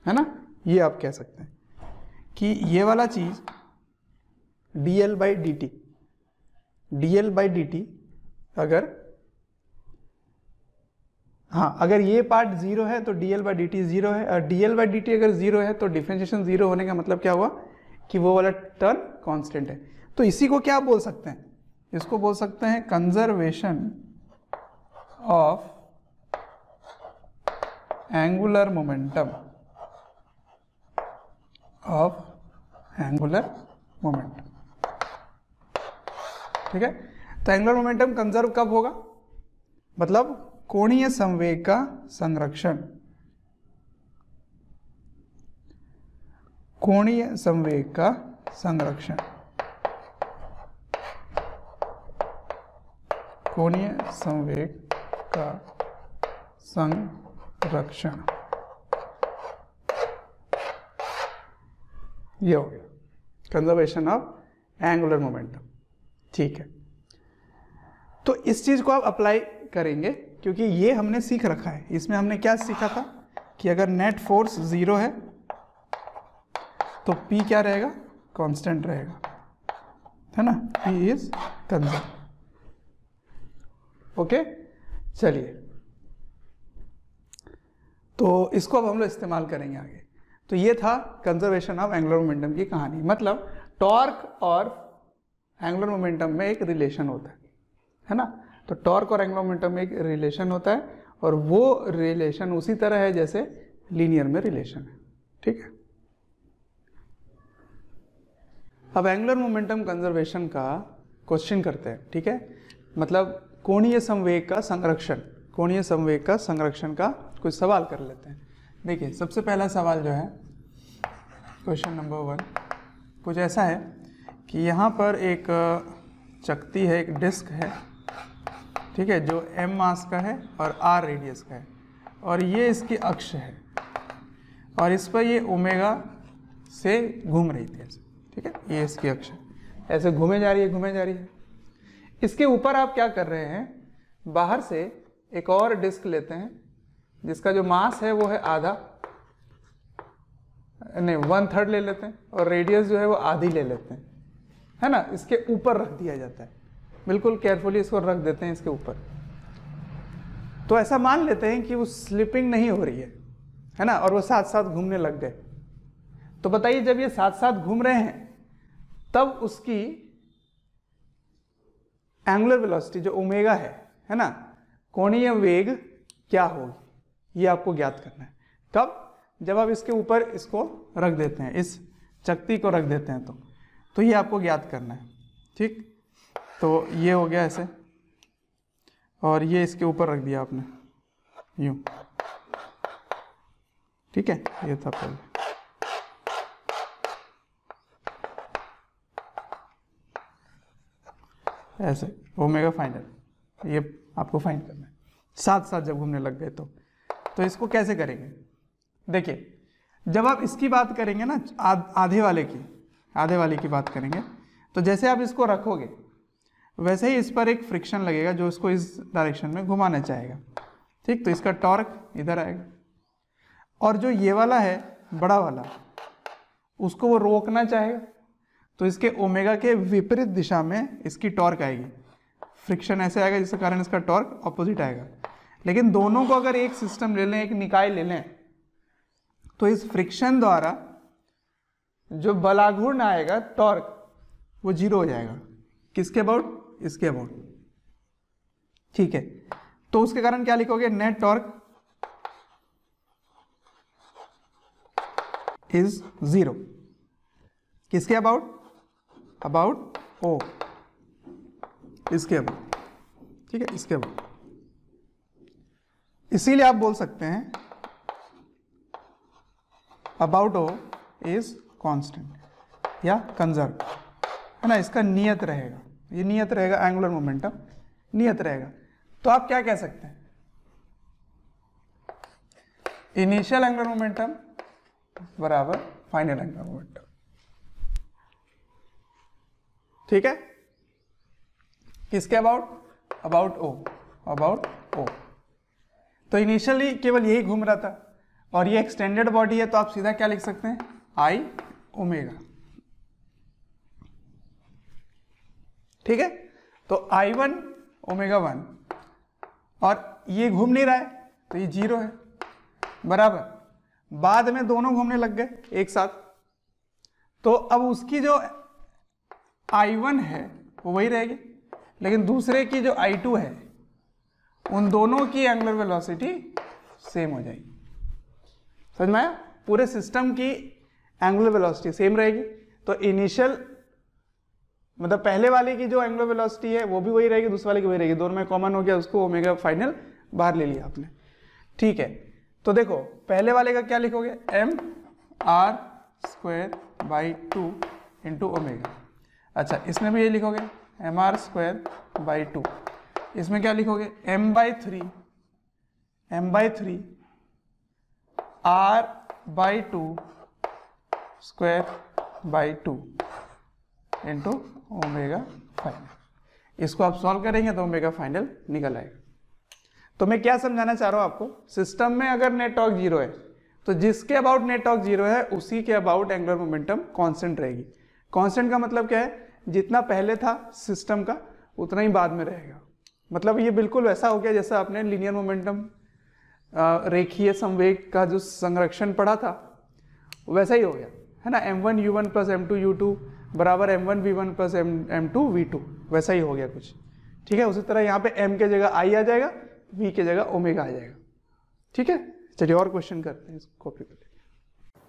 है ना। ये आप कह सकते हैं कि ये वाला चीज dl बाई dt अगर, हाँ, अगर ये पार्ट 0 है तो dl बाई dt 0 है, और dl बाई dt अगर 0 है तो डिफरेंशिएशन 0 होने का मतलब क्या हुआ कि वो वाला टर्म कांस्टेंट है। तो इसी को क्या बोल सकते हैं, इसको बोल सकते हैं conservation of angular momentum of angular momentum. ठीक है, तो एंगुलर मोमेंटम कंजर्व कब होगा, मतलब कोणीय संवेग का संरक्षण, कोणीय संवेग का संरक्षण, कोणीय संवेग का संरक्षण, ये हो गया कंजर्वेशन ऑफ एंगुलर मोमेंटम। ठीक है, तो इस चीज को आप अप्लाई करेंगे क्योंकि ये हमने सीख रखा है। इसमें हमने क्या सीखा था कि अगर नेट फोर्स 0 है तो P क्या रहेगा, कांस्टेंट रहेगा, है ना, P इज कंजर्व। ओके, चलिए, तो इसको अब हम लोग इस्तेमाल करेंगे आगे। तो ये था कंजर्वेशन ऑफ एंगुलर मोमेंटम की कहानी। मतलब टॉर्क और एंगुलर मोमेंटम में एक रिलेशन होता है ना। तो टॉर्क और एंगुलर मोमेंटम में एक रिलेशन होता है और वो रिलेशन उसी तरह है जैसे लीनियर में रिलेशन है। ठीक है, अब एंगुलर मोमेंटम कंजर्वेशन का क्वेश्चन करते हैं। ठीक है, मतलब कोणीय संवेग का संरक्षण, कोणीय संवेग का संरक्षण का कुछ सवाल कर लेते हैं। देखिए, सबसे पहला सवाल जो है, क्वेश्चन नंबर 1 कुछ ऐसा है कि यहाँ पर एक चकती है, एक डिस्क है, ठीक है, जो m मास का है और r रेडियस का है, और ये इसकी अक्ष है और इस पर ये ओमेगा से घूम रही थी ऐसे। ठीक है, ये इसकी अक्ष है, ऐसे घूमे जा रही है, घूमे जा रही है। इसके ऊपर आप क्या कर रहे हैं, बाहर से एक और डिस्क लेते हैं जिसका जो मास है वो है आधा, नहीं 1/3 ले लेते हैं, और रेडियस जो है वो आधी ले लेते हैं, है ना। इसके ऊपर रख दिया जाता है, बिल्कुल केयरफुली इसको रख देते हैं इसके ऊपर। तो ऐसा मान लेते हैं कि वो स्लिपिंग नहीं हो रही है ना, और वो साथ साथ घूमने लग गए। तो बताइए, जब ये साथ साथ घूम रहे हैं तब उसकी एंगुलर वेलोसिटी जो ओमेगा है ना, कोणीय वेग क्या होगी, ये आपको ज्ञात करना है। कब, जब आप इसके ऊपर इसको रख देते हैं, इस चकती को रख देते हैं, तो ये आपको ज्ञात करना है। ठीक, तो ये हो गया ऐसे, और ये इसके ऊपर रख दिया आपने यूं। ठीक है, ये था पहले। ऐसे ओमेगा फाइंड, ये आपको फाइंड करना है साथ साथ जब घूमने लग गए तो इसको कैसे करेंगे। देखिए, जब आप इसकी बात करेंगे ना, आधे वाले की बात करेंगे, तो जैसे आप इसको रखोगे वैसे ही इस पर एक फ्रिक्शन लगेगा जो इसको इस डायरेक्शन में घुमाना चाहेगा। ठीक, तो इसका टॉर्क इधर आएगा, और जो ये वाला है बड़ा वाला, उसको वो रोकना चाहेगा, तो इसके ओमेगा के विपरीत दिशा में इसकी टॉर्क आएगी, फ्रिक्शन ऐसे आएगा जिसके कारण इसका टॉर्क ऑपोजिट आएगा। लेकिन दोनों को अगर एक सिस्टम ले लें, एक निकाय ले लें, तो इस फ्रिक्शन द्वारा जो बलाघूर्ण आएगा टॉर्क, वो 0 हो जाएगा। किसके अबाउट, इसके अबाउट। ठीक है, तो उसके कारण क्या लिखोगे, नेट टॉर्क इज 0। किसके अबाउट, अबाउट O, इसके अबाउट। ठीक है, इसके अबाउट। इसीलिए आप बोल सकते हैं अबाउट O इज कांस्टेंट या कंजर्व, है ना। इसका नियत रहेगा, ये नियत रहेगा, एंगुलर मोमेंटम नियत रहेगा। तो आप क्या कह सकते हैं, इनिशियल एंगुलर मोमेंटम बराबर फाइनल एंगुलर मोमेंटम। ठीक है, किसके about, about O, about O। तो इनिशियली केवल यही घूम रहा था, और ये एक्सटेंडेड बॉडी है, तो आप सीधा क्या लिख सकते हैं, I ओमेगा। ठीक है, तो I1 ओमेगा 1, और ये घूम नहीं रहा है तो ये 0 है, बराबर। बाद में दोनों घूमने लग गए एक साथ, तो अब उसकी जो I1 है वो वही रहेगी, लेकिन दूसरे की जो I2 है, उन दोनों की एंगुलर वेलोसिटी सेम हो जाएगी। समझ में आया? पूरे सिस्टम की एंगुलर वेलोसिटी सेम रहेगी, तो इनिशियल मतलब पहले वाले की जो एंगुलर वेलोसिटी है वो भी वही रहेगी, दूसरे वाले की वही रहेगी, दोनों में कॉमन हो गया, उसको ओमेगा फाइनल बाहर ले लिया आपने। ठीक है, तो देखो पहले वाले का क्या लिखोगे, M R square by 2 into omega. अच्छा, इसमें भी ये लिखोगे एम आर स्क्वायर बाई 2, इसमें क्या लिखोगे M by 3 R by 2 square by 2 into omega final. इसको आप सॉल्व करेंगे तो ओमेगा फाइनल निकल आएगा। तो मैं क्या समझाना चाह रहा हूं आपको, सिस्टम में अगर नेट टॉर्क 0 है तो जिसके अबाउट नेट टॉर्क 0 है उसी के अबाउट एंगुलर मोमेंटम कांस्टेंट रहेगी। कांस्टेंट का मतलब क्या है, जितना पहले था सिस्टम का उतना ही बाद में रहेगा। मतलब ये बिल्कुल वैसा हो गया जैसा आपने लीनियर मोमेंटम रेखीय संवेग का जो संरक्षण पढ़ा था वैसा ही हो गया है ना, m1 u1 plus m2 u2 बराबर m1 v1 plus m2 v2, वैसा ही हो गया कुछ। ठीक है, उसी तरह यहाँ पे m के जगह i आ जाएगा, v के जगह ओमेगा आ जाएगा। ठीक है, चलिए और क्वेश्चन करते हैं, कॉपी पे।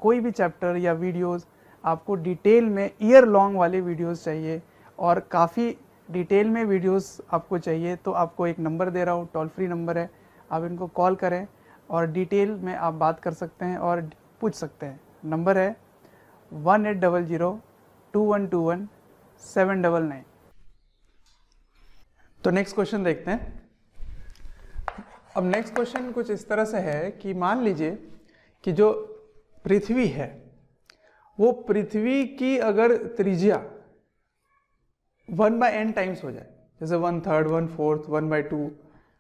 कोई भी चैप्टर या वीडियोस आपको डिटेल में ईयर लॉन्ग वाले वीडियोस चाहिए और काफ़ी डिटेल में वीडियोस आपको चाहिए तो आपको एक नंबर दे रहा हूँ, टोल फ्री नंबर है, आप इनको कॉल करें और डिटेल में आप बात कर सकते हैं और पूछ सकते हैं। नंबर है 1800-2121-799। तो नेक्स्ट क्वेश्चन देखते हैं। अब नेक्स्ट क्वेश्चन कुछ इस तरह से है कि मान लीजिए कि जो पृथ्वी है वो पृथ्वी की अगर त्रिज्या 1/n टाइम्स हो जाए, जैसे 1/3, 1/4, 1/2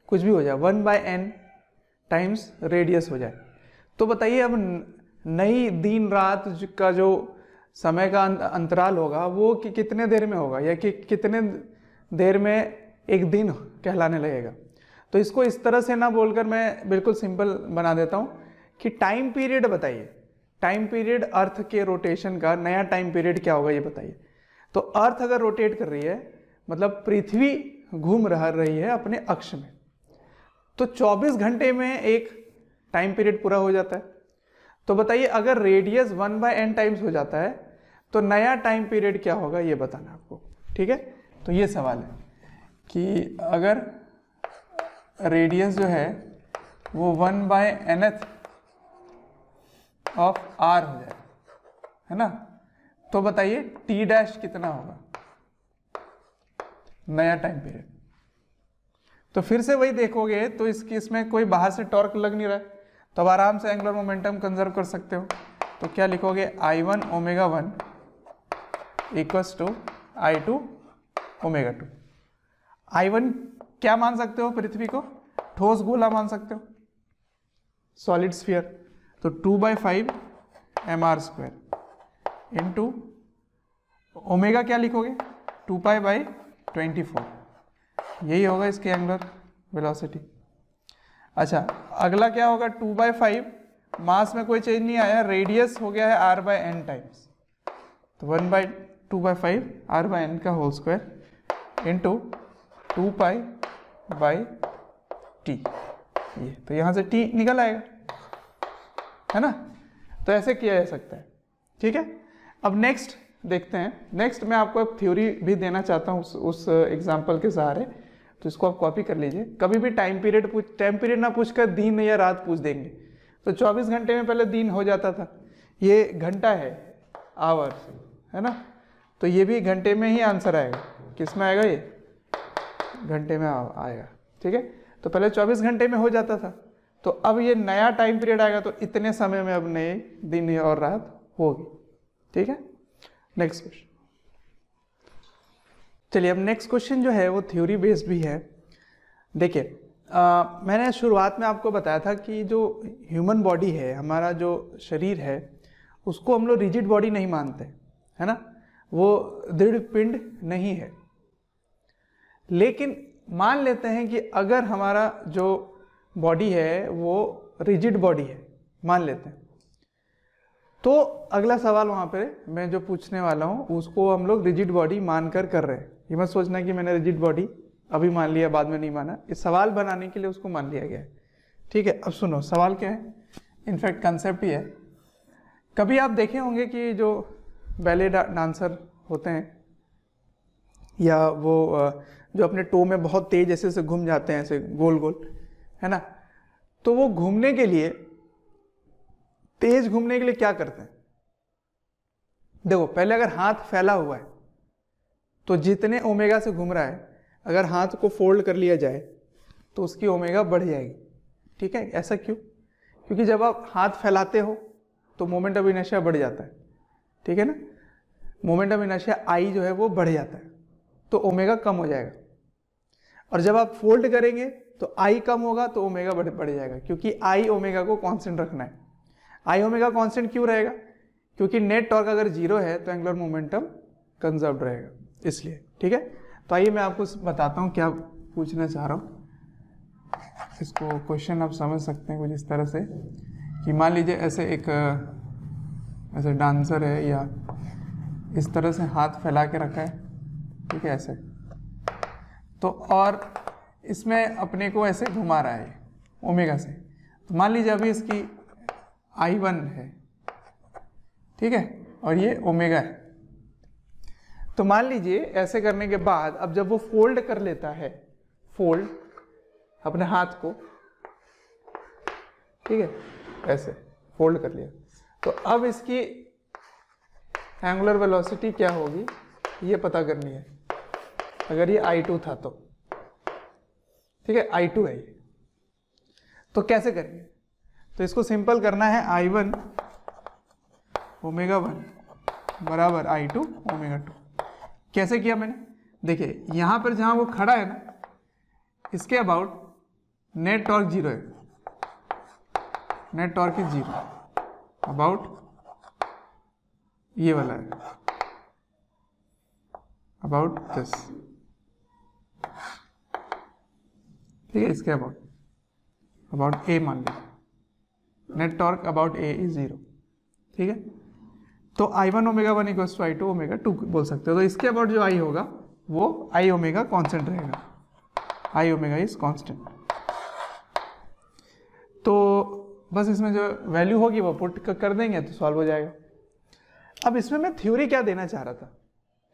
कुछ भी हो जाए, 1/n टाइम्स रेडियस हो जाए, तो बताइए अब नई दिन रात का जो समय का अंतराल होगा वो कितने देर में होगा, या कि कितने देर में एक दिन कहलाने लगेगा। तो इसको इस तरह से ना बोलकर मैं बिल्कुल सिंपल बना देता हूँ कि टाइम पीरियड बताइए, टाइम पीरियड अर्थ के रोटेशन का नया टाइम पीरियड क्या होगा ये बताइए। तो अर्थ अगर रोटेट कर रही है मतलब पृथ्वी घूम रही है अपने अक्ष में, तो 24 घंटे में एक टाइम पीरियड पूरा हो जाता है। तो बताइए अगर रेडियस 1/n टाइम्स हो जाता है तो नया टाइम पीरियड क्या होगा ये बताना आपको। ठीक है, तो ये सवाल है कि अगर रेडियस जो है वो 1/nth ऑफ r हो जाए, है ना, तो बताइए t डैश कितना होगा नया टाइम पीरियड। तो फिर से वही देखोगे तो इसमें कोई बाहर से टॉर्क लग नहीं रहा है, तो अब आराम से एंगुलर मोमेंटम कंजर्व कर सकते हो। तो क्या लिखोगे I1 omega 1 equals to I2 omega 2। I1 क्या मान सकते हो, पृथ्वी को ठोस गोला मान सकते हो, सॉलिड स्फीयर, तो 2/5 mr स्क्वायर इंटू ओमेगा क्या लिखोगे 2π/24, यही होगा इसकी एंगुलर वेलोसिटी। अच्छा, अगला क्या होगा 2/5, मास में कोई चेंज नहीं आया, रेडियस हो गया है r/n टाइम्स, तो 2/5 r/n का होल स्क्वायर इंटू 2π/t, ये तो यहाँ से t निकल आएगा, है ना। तो ऐसे किया जा सकता है। ठीक है, अब नेक्स्ट देखते हैं। नेक्स्ट मैं आपको एक थ्योरी भी देना चाहता हूँ उस एग्जाम्पल के सहारे, तो इसको आप कॉपी कर लीजिए। कभी भी टाइम पीरियड ना पूछकर दिन या रात पूछ देंगे, तो 24 घंटे में पहले दिन हो जाता था, ये घंटा है आवर्स, है ना, तो ये भी घंटे में ही आंसर आएगा। किस में आएगा, ये घंटे में आएगा। ठीक है, तो पहले 24 घंटे में हो जाता था, तो अब ये नया टाइम पीरियड आएगा तो इतने समय में अब नए दिन और रात होगी। ठीक है, नेक्स्ट क्वेश्चन। चलिए अब नेक्स्ट क्वेश्चन जो है वो थ्योरी बेस्ड भी है। देखिए मैंने शुरुआत में आपको बताया था कि जो ह्यूमन बॉडी है, हमारा जो शरीर है, उसको हम लोग रिजिड बॉडी नहीं मानते, है ना, वो दृढ़ पिंड नहीं है। लेकिन मान लेते हैं कि अगर हमारा जो बॉडी है वो रिजिड बॉडी है, मान लेते हैं, तो अगला सवाल वहाँ पे मैं जो पूछने वाला हूँ उसको हम लोग रिजिड बॉडी मानकर कर रहे हैं। ये मत सोचना कि मैंने रिजिड बॉडी अभी मान लिया बाद में नहीं माना, इस सवाल बनाने के लिए उसको मान लिया गया है। ठीक है, अब सुनो सवाल क्या है इनफैक्ट कंसेप्ट ही है। कभी आप देखे होंगे कि जो बैले डांसर होते हैं या वो जो अपने टो में बहुत तेज ऐसे से घूम जाते हैं, ऐसे गोल गोल, है ना, तो वो घूमने के लिए, तेज घूमने के लिए क्या करते हैं? देखो, पहले अगर हाथ फैला हुआ है तो जितने ओमेगा से घूम रहा है, अगर हाथ को फोल्ड कर लिया जाए तो उसकी ओमेगा बढ़ जाएगी। ठीक है, ऐसा क्यों? क्योंकि जब आप हाथ फैलाते हो तो मोमेंट ऑफ इनर्शिया बढ़ जाता है। ठीक है ना, मोमेंट ऑफ इनर्शिया आई जो है वो बढ़ जाता है, तो ओमेगा कम हो जाएगा। और जब आप फोल्ड करेंगे तो आई कम होगा तो ओमेगा बढ़ जाएगा, क्योंकि आई ओमेगा को कांस्टेंट रखना है। आई ओमेगा कांस्टेंट क्यों रहेगा? क्योंकि नेट टॉर्क अगर जीरो है तो एंगुलर मोमेंटम कंजर्व्ड रहेगा, इसलिए। ठीक है, तो आइए मैं आपको बताता हूँ क्या पूछना चाह रहा हूँ। इसको क्वेश्चन आप समझ सकते हैं कुछ इस तरह से कि मान लीजिए ऐसे डांसर है या इस तरह से हाथ फैला के रखा है, ठीक है, ऐसे, तो और इसमें अपने को ऐसे घुमा रहा है ओमेगा से। तो मान लीजिए अभी इसकी I1 है, ठीक है, और ये ओमेगा है। तो मान लीजिए ऐसे करने के बाद अब जब वो फोल्ड कर लेता है, फोल्ड अपने हाथ को, ठीक है, ऐसे फोल्ड कर लिया, तो अब इसकी एंगुलर वेलोसिटी क्या होगी ये पता करनी है। अगर ये I2 था तो, ठीक है, I2 है ये, तो कैसे करेंगे? तो इसको सिंपल करना है, I1 ओमेगा 1 बराबर I2 ओमेगा 2। कैसे किया मैंने? देखिए यहां पर जहां वो खड़ा है ना, इसके अबाउट नेट टॉर्क जीरो है, net torque is zero about ये वाला है, अबाउट दिस, ठीक है, इसके अबाउट ए मान लीजिए, net torque about A is zero. ठीक है, तो I1 omega 1 equals to I2 omega 2 बोल सकते हो। तो इसके अबाउट जो I होगा वो I ओमेगा कांस्टेंट रहेगा, I ओमेगा इज कांस्टेंट। तो बस इसमें जो वैल्यू होगी वो पुट कर देंगे तो सॉल्व हो जाएगा। अब इसमें मैं थ्योरी क्या देना चाह रहा था?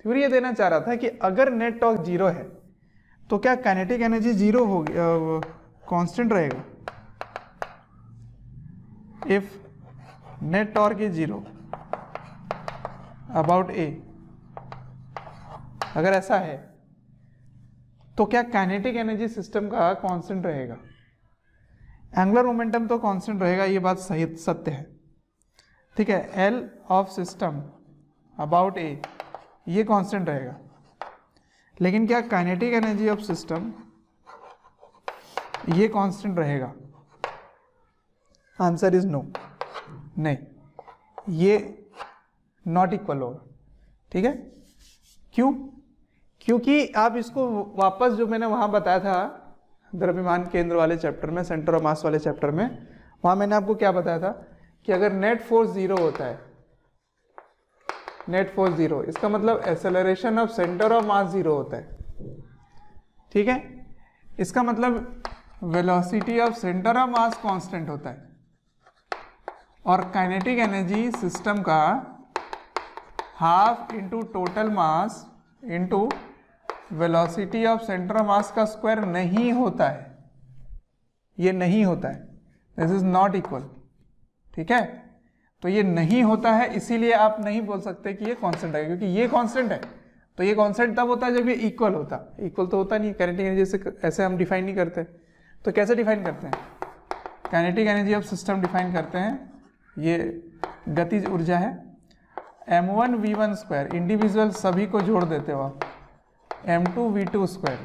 थ्योरी ये देना चाह रहा था कि अगर नेट टॉर्क जीरो है तो क्या काइनेटिक एनर्जी जीरो होगी, कांस्टेंट रहेगा? If net torque is zero about A, अगर ऐसा है तो क्या काइनेटिक एनर्जी सिस्टम का कांस्टेंट रहेगा? एंगुलर मोमेंटम तो कांस्टेंट रहेगा, ये बात सही सत्य है। ठीक है, L of system about A ये कांस्टेंट रहेगा, लेकिन क्या काइनेटिक एनर्जी ऑफ सिस्टम ये कांस्टेंट रहेगा? आंसर इज नो, नहीं, ये नॉट इक्वल होगा। ठीक है, क्यों? क्योंकि आप इसको वापस जो मैंने वहां बताया था द्रव्यमान केंद्र वाले चैप्टर में, सेंटर ऑफ मास वाले चैप्टर में, वहां मैंने आपको क्या बताया था कि अगर नेट फोर्स जीरो होता है, नेट फोर्स जीरो, इसका मतलब acceleration of centre of mass zero होता है। ठीक है, इसका मतलब velocity of centre of mass constant होता है, और काइनेटिक एनर्जी सिस्टम का half into total mass into velocity of centre of mass का स्क्वायर नहीं होता है, ये नहीं होता है, दिस इज नॉट इक्वल। ठीक है, तो ये नहीं होता है, इसीलिए आप नहीं बोल सकते कि ये कांस्टेंट है, क्योंकि ये कांस्टेंट है तो ये कांस्टेंट तब होता है जब ये इक्वल होता, इक्वल तो होता नहीं, काइनेटिक एनर्जी से ऐसे हम डिफाइन नहीं करते। तो कैसे डिफाइन करते हैं? Kinetic energy of system define करते हैं, ये गतिज ऊर्जा है, m1 v1 स्क्वायर, इंडिविजुअल सभी को जोड़ देते हो आप, m2 v2 स्क्वायर,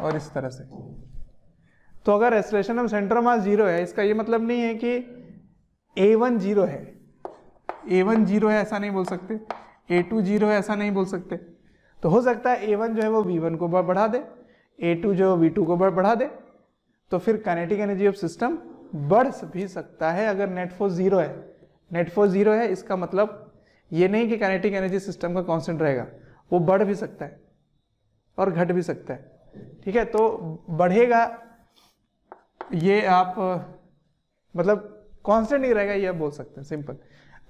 और इस तरह से। तो अगर acceleration of centre of mass zero है, इसका ये मतलब नहीं है कि a1 जीरो है, a1 जीरो है ऐसा नहीं बोल सकते, a2 जीरो है ऐसा नहीं बोल सकते। तो हो सकता है a1 जो है वो v1 को बढ़ा दे, a2 जो है v2 को बढ़ा दे, तो फिर काइनेटिक एनर्जी ऑफ सिस्टम बढ़ भी सकता है अगर नेट फोर्स जीरो है। नेट फोर्स जीरो है, इसका मतलब ये नहीं कि काइनेटिक एनर्जी सिस्टम का कांस्टेंट रहेगा, वो बढ़ भी सकता है और घट भी सकता है। ठीक है, तो बढ़ेगा ये आप मतलब कांस्टेंट नहीं रहेगा, ये आप बोल सकते हैं सिंपल।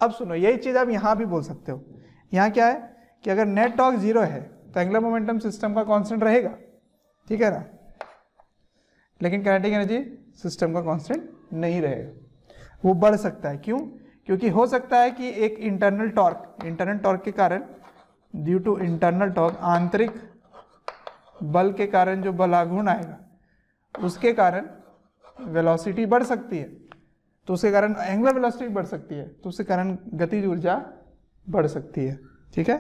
अब सुनो, यही चीज आप यहाँ भी बोल सकते हो। यहाँ क्या है कि अगर नेट टॉर्क 0 है तो एंगुलर मोमेंटम सिस्टम का कांस्टेंट रहेगा, ठीक है ना, लेकिन काइनेटिक एनर्जी सिस्टम का कांस्टेंट नहीं रहेगा, वो बढ़ सकता है। क्यों? क्योंकि हो सकता है कि एक इंटरनल टॉर्क के कारण, ड्यू टू इंटरनल टॉर्क, आंतरिक बल के कारण जो बलाघूर्ण आएगा उसके कारण वेलोसिटी बढ़ सकती है, तो उसके कारण एंगुलर वेलोसिटी बढ़ सकती है, तो उसके कारण गतिज ऊर्जा बढ़ सकती है, ठीक है।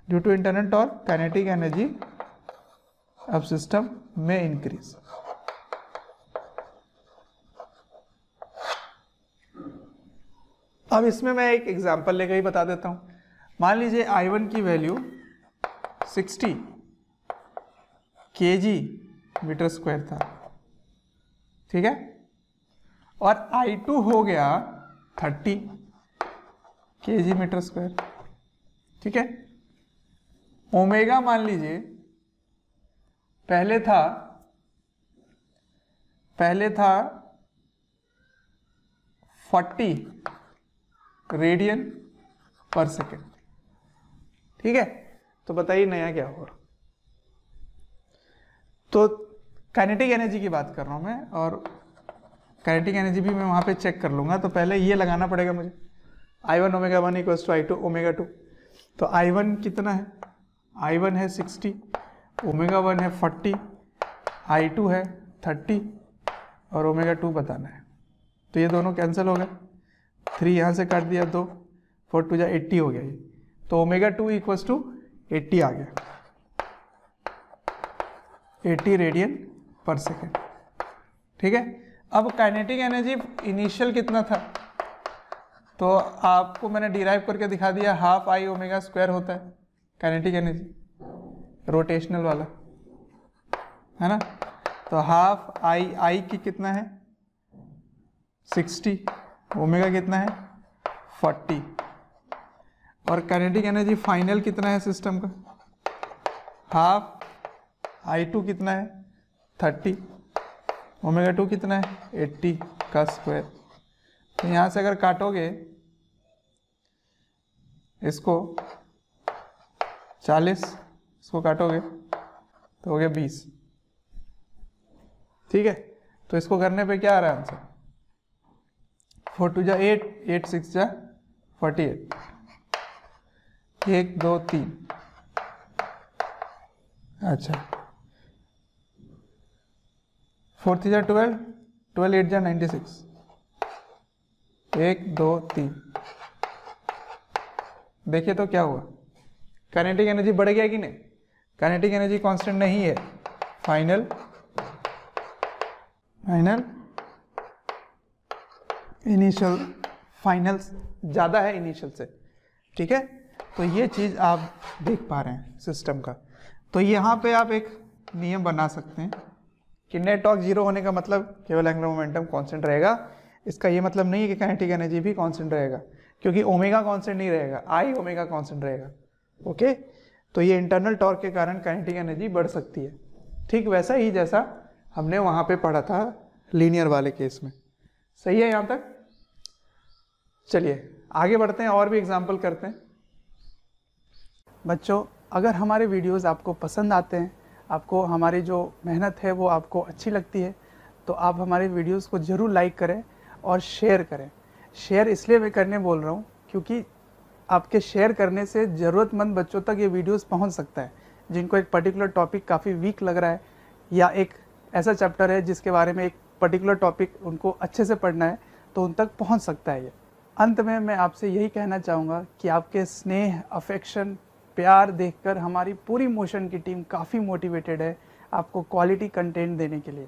Due to internal torque kinetic energy of system में इंक्रीज। अब इसमें मैं एक एग्जांपल लेकर ही बता देता हूं। मान लीजिए I1 की वैल्यू 60 kg मीटर स्क्वायर था, ठीक है, और I2 हो गया 30 kg मीटर स्क्वायर, ठीक है। ओमेगा मान लीजिए पहले था 40 रेडियन पर सेकेंड, ठीक है। तो बताइए नया क्या होगा। तो काइनेटिक एनर्जी की बात कर रहा हूं मैं, और काइनेटिक एनर्जी भी मैं वहां पे चेक कर लूंगा। तो पहले ये लगाना पड़ेगा मुझे, I1 omega 1 equals to I2 omega 2। तो I1 कितना है? I1 है 60, ओमेगा 1 है 40, I2 है 30 और ओमेगा 2 बताना है। तो ये दोनों कैंसिल हो गए, 3 यहाँ से काट दिया, 2 4 2 जा 80 हो गया ये। तो ओमेगा 2 इक्वल्स टू 80 आ गया, 80 रेडियन पर सेकेंड, ठीक है। अब काइनेटिक एनर्जी इनिशियल कितना था, तो आपको मैंने डिराइव करके दिखा दिया, हाफ आई ओमेगा स्क्वायर होता है काइनेटिक एनर्जी, रोटेशनल वाला, है ना। तो हाफ आई की कितना है 60, ओमेगा कितना है 40, और काइनेटिक एनर्जी फाइनल कितना है सिस्टम का, हाफ I2 कितना है 30, ओमेगा 2 कितना है 80 का स्क्वायर। तो यहाँ से अगर काटोगे इसको 40, इसको काटोगे तो हो गया 20, ठीक है। तो इसको करने पे क्या आ रहा है आंसर, 4 2 जा 8, 8 6 जा 48, 1 2 3, अच्छा 4 3 जा 12, 12 8 जा 96, 1 2 3। देखिए तो क्या हुआ, काइनेटिक एनर्जी बढ़ गया कि नहीं? काइनेटिक एनर्जी कांस्टेंट नहीं है, फाइनल इनिशियल, फाइनल ज़्यादा है इनिशियल से, ठीक है। तो ये चीज़ आप देख पा रहे हैं सिस्टम का। तो यहाँ पे आप एक नियम बना सकते हैं कि नेट टॉर्क 0 होने का मतलब केवल एंगुलर मोमेंटम कांस्टेंट रहेगा। इसका ये मतलब नहीं है कि काइनेटिक एनर्जी भी कांस्टेंट रहेगा, क्योंकि ओमेगा कांस्टेंट नहीं रहेगा, आई ओमेगा कांस्टेंट रहेगा, ओके। तो ये इंटरनल टॉर्क के कारण काइनेटिक एनर्जी बढ़ सकती है, ठीक वैसा ही जैसा हमने वहाँ पे पढ़ा था लीनियर वाले केस में। सही है यहाँ तक? चलिए आगे बढ़ते हैं और भी एग्जाम्पल करते हैं। बच्चों, अगर हमारे वीडियोस आपको पसंद आते हैं, आपको हमारी जो मेहनत है वो आपको अच्छी लगती है, तो आप हमारे वीडियोस को ज़रूर लाइक करें और शेयर करें। शेयर इसलिए मैं करने बोल रहा हूँ क्योंकि आपके शेयर करने से ज़रूरतमंद बच्चों तक ये वीडियोस पहुँच सकता है, जिनको एक पर्टिकुलर टॉपिक काफ़ी वीक लग रहा है, या एक ऐसा चैप्टर है जिसके बारे में एक पर्टिकुलर टॉपिक उनको अच्छे से पढ़ना है, तो उन तक पहुँच सकता है ये। अंत में मैं आपसे यही कहना चाहूँगा कि आपके स्नेह, अफेक्शन, प्यार देखकर हमारी पूरी मोशन की टीम काफ़ी मोटिवेटेड है आपको क्वालिटी कंटेंट देने के लिए।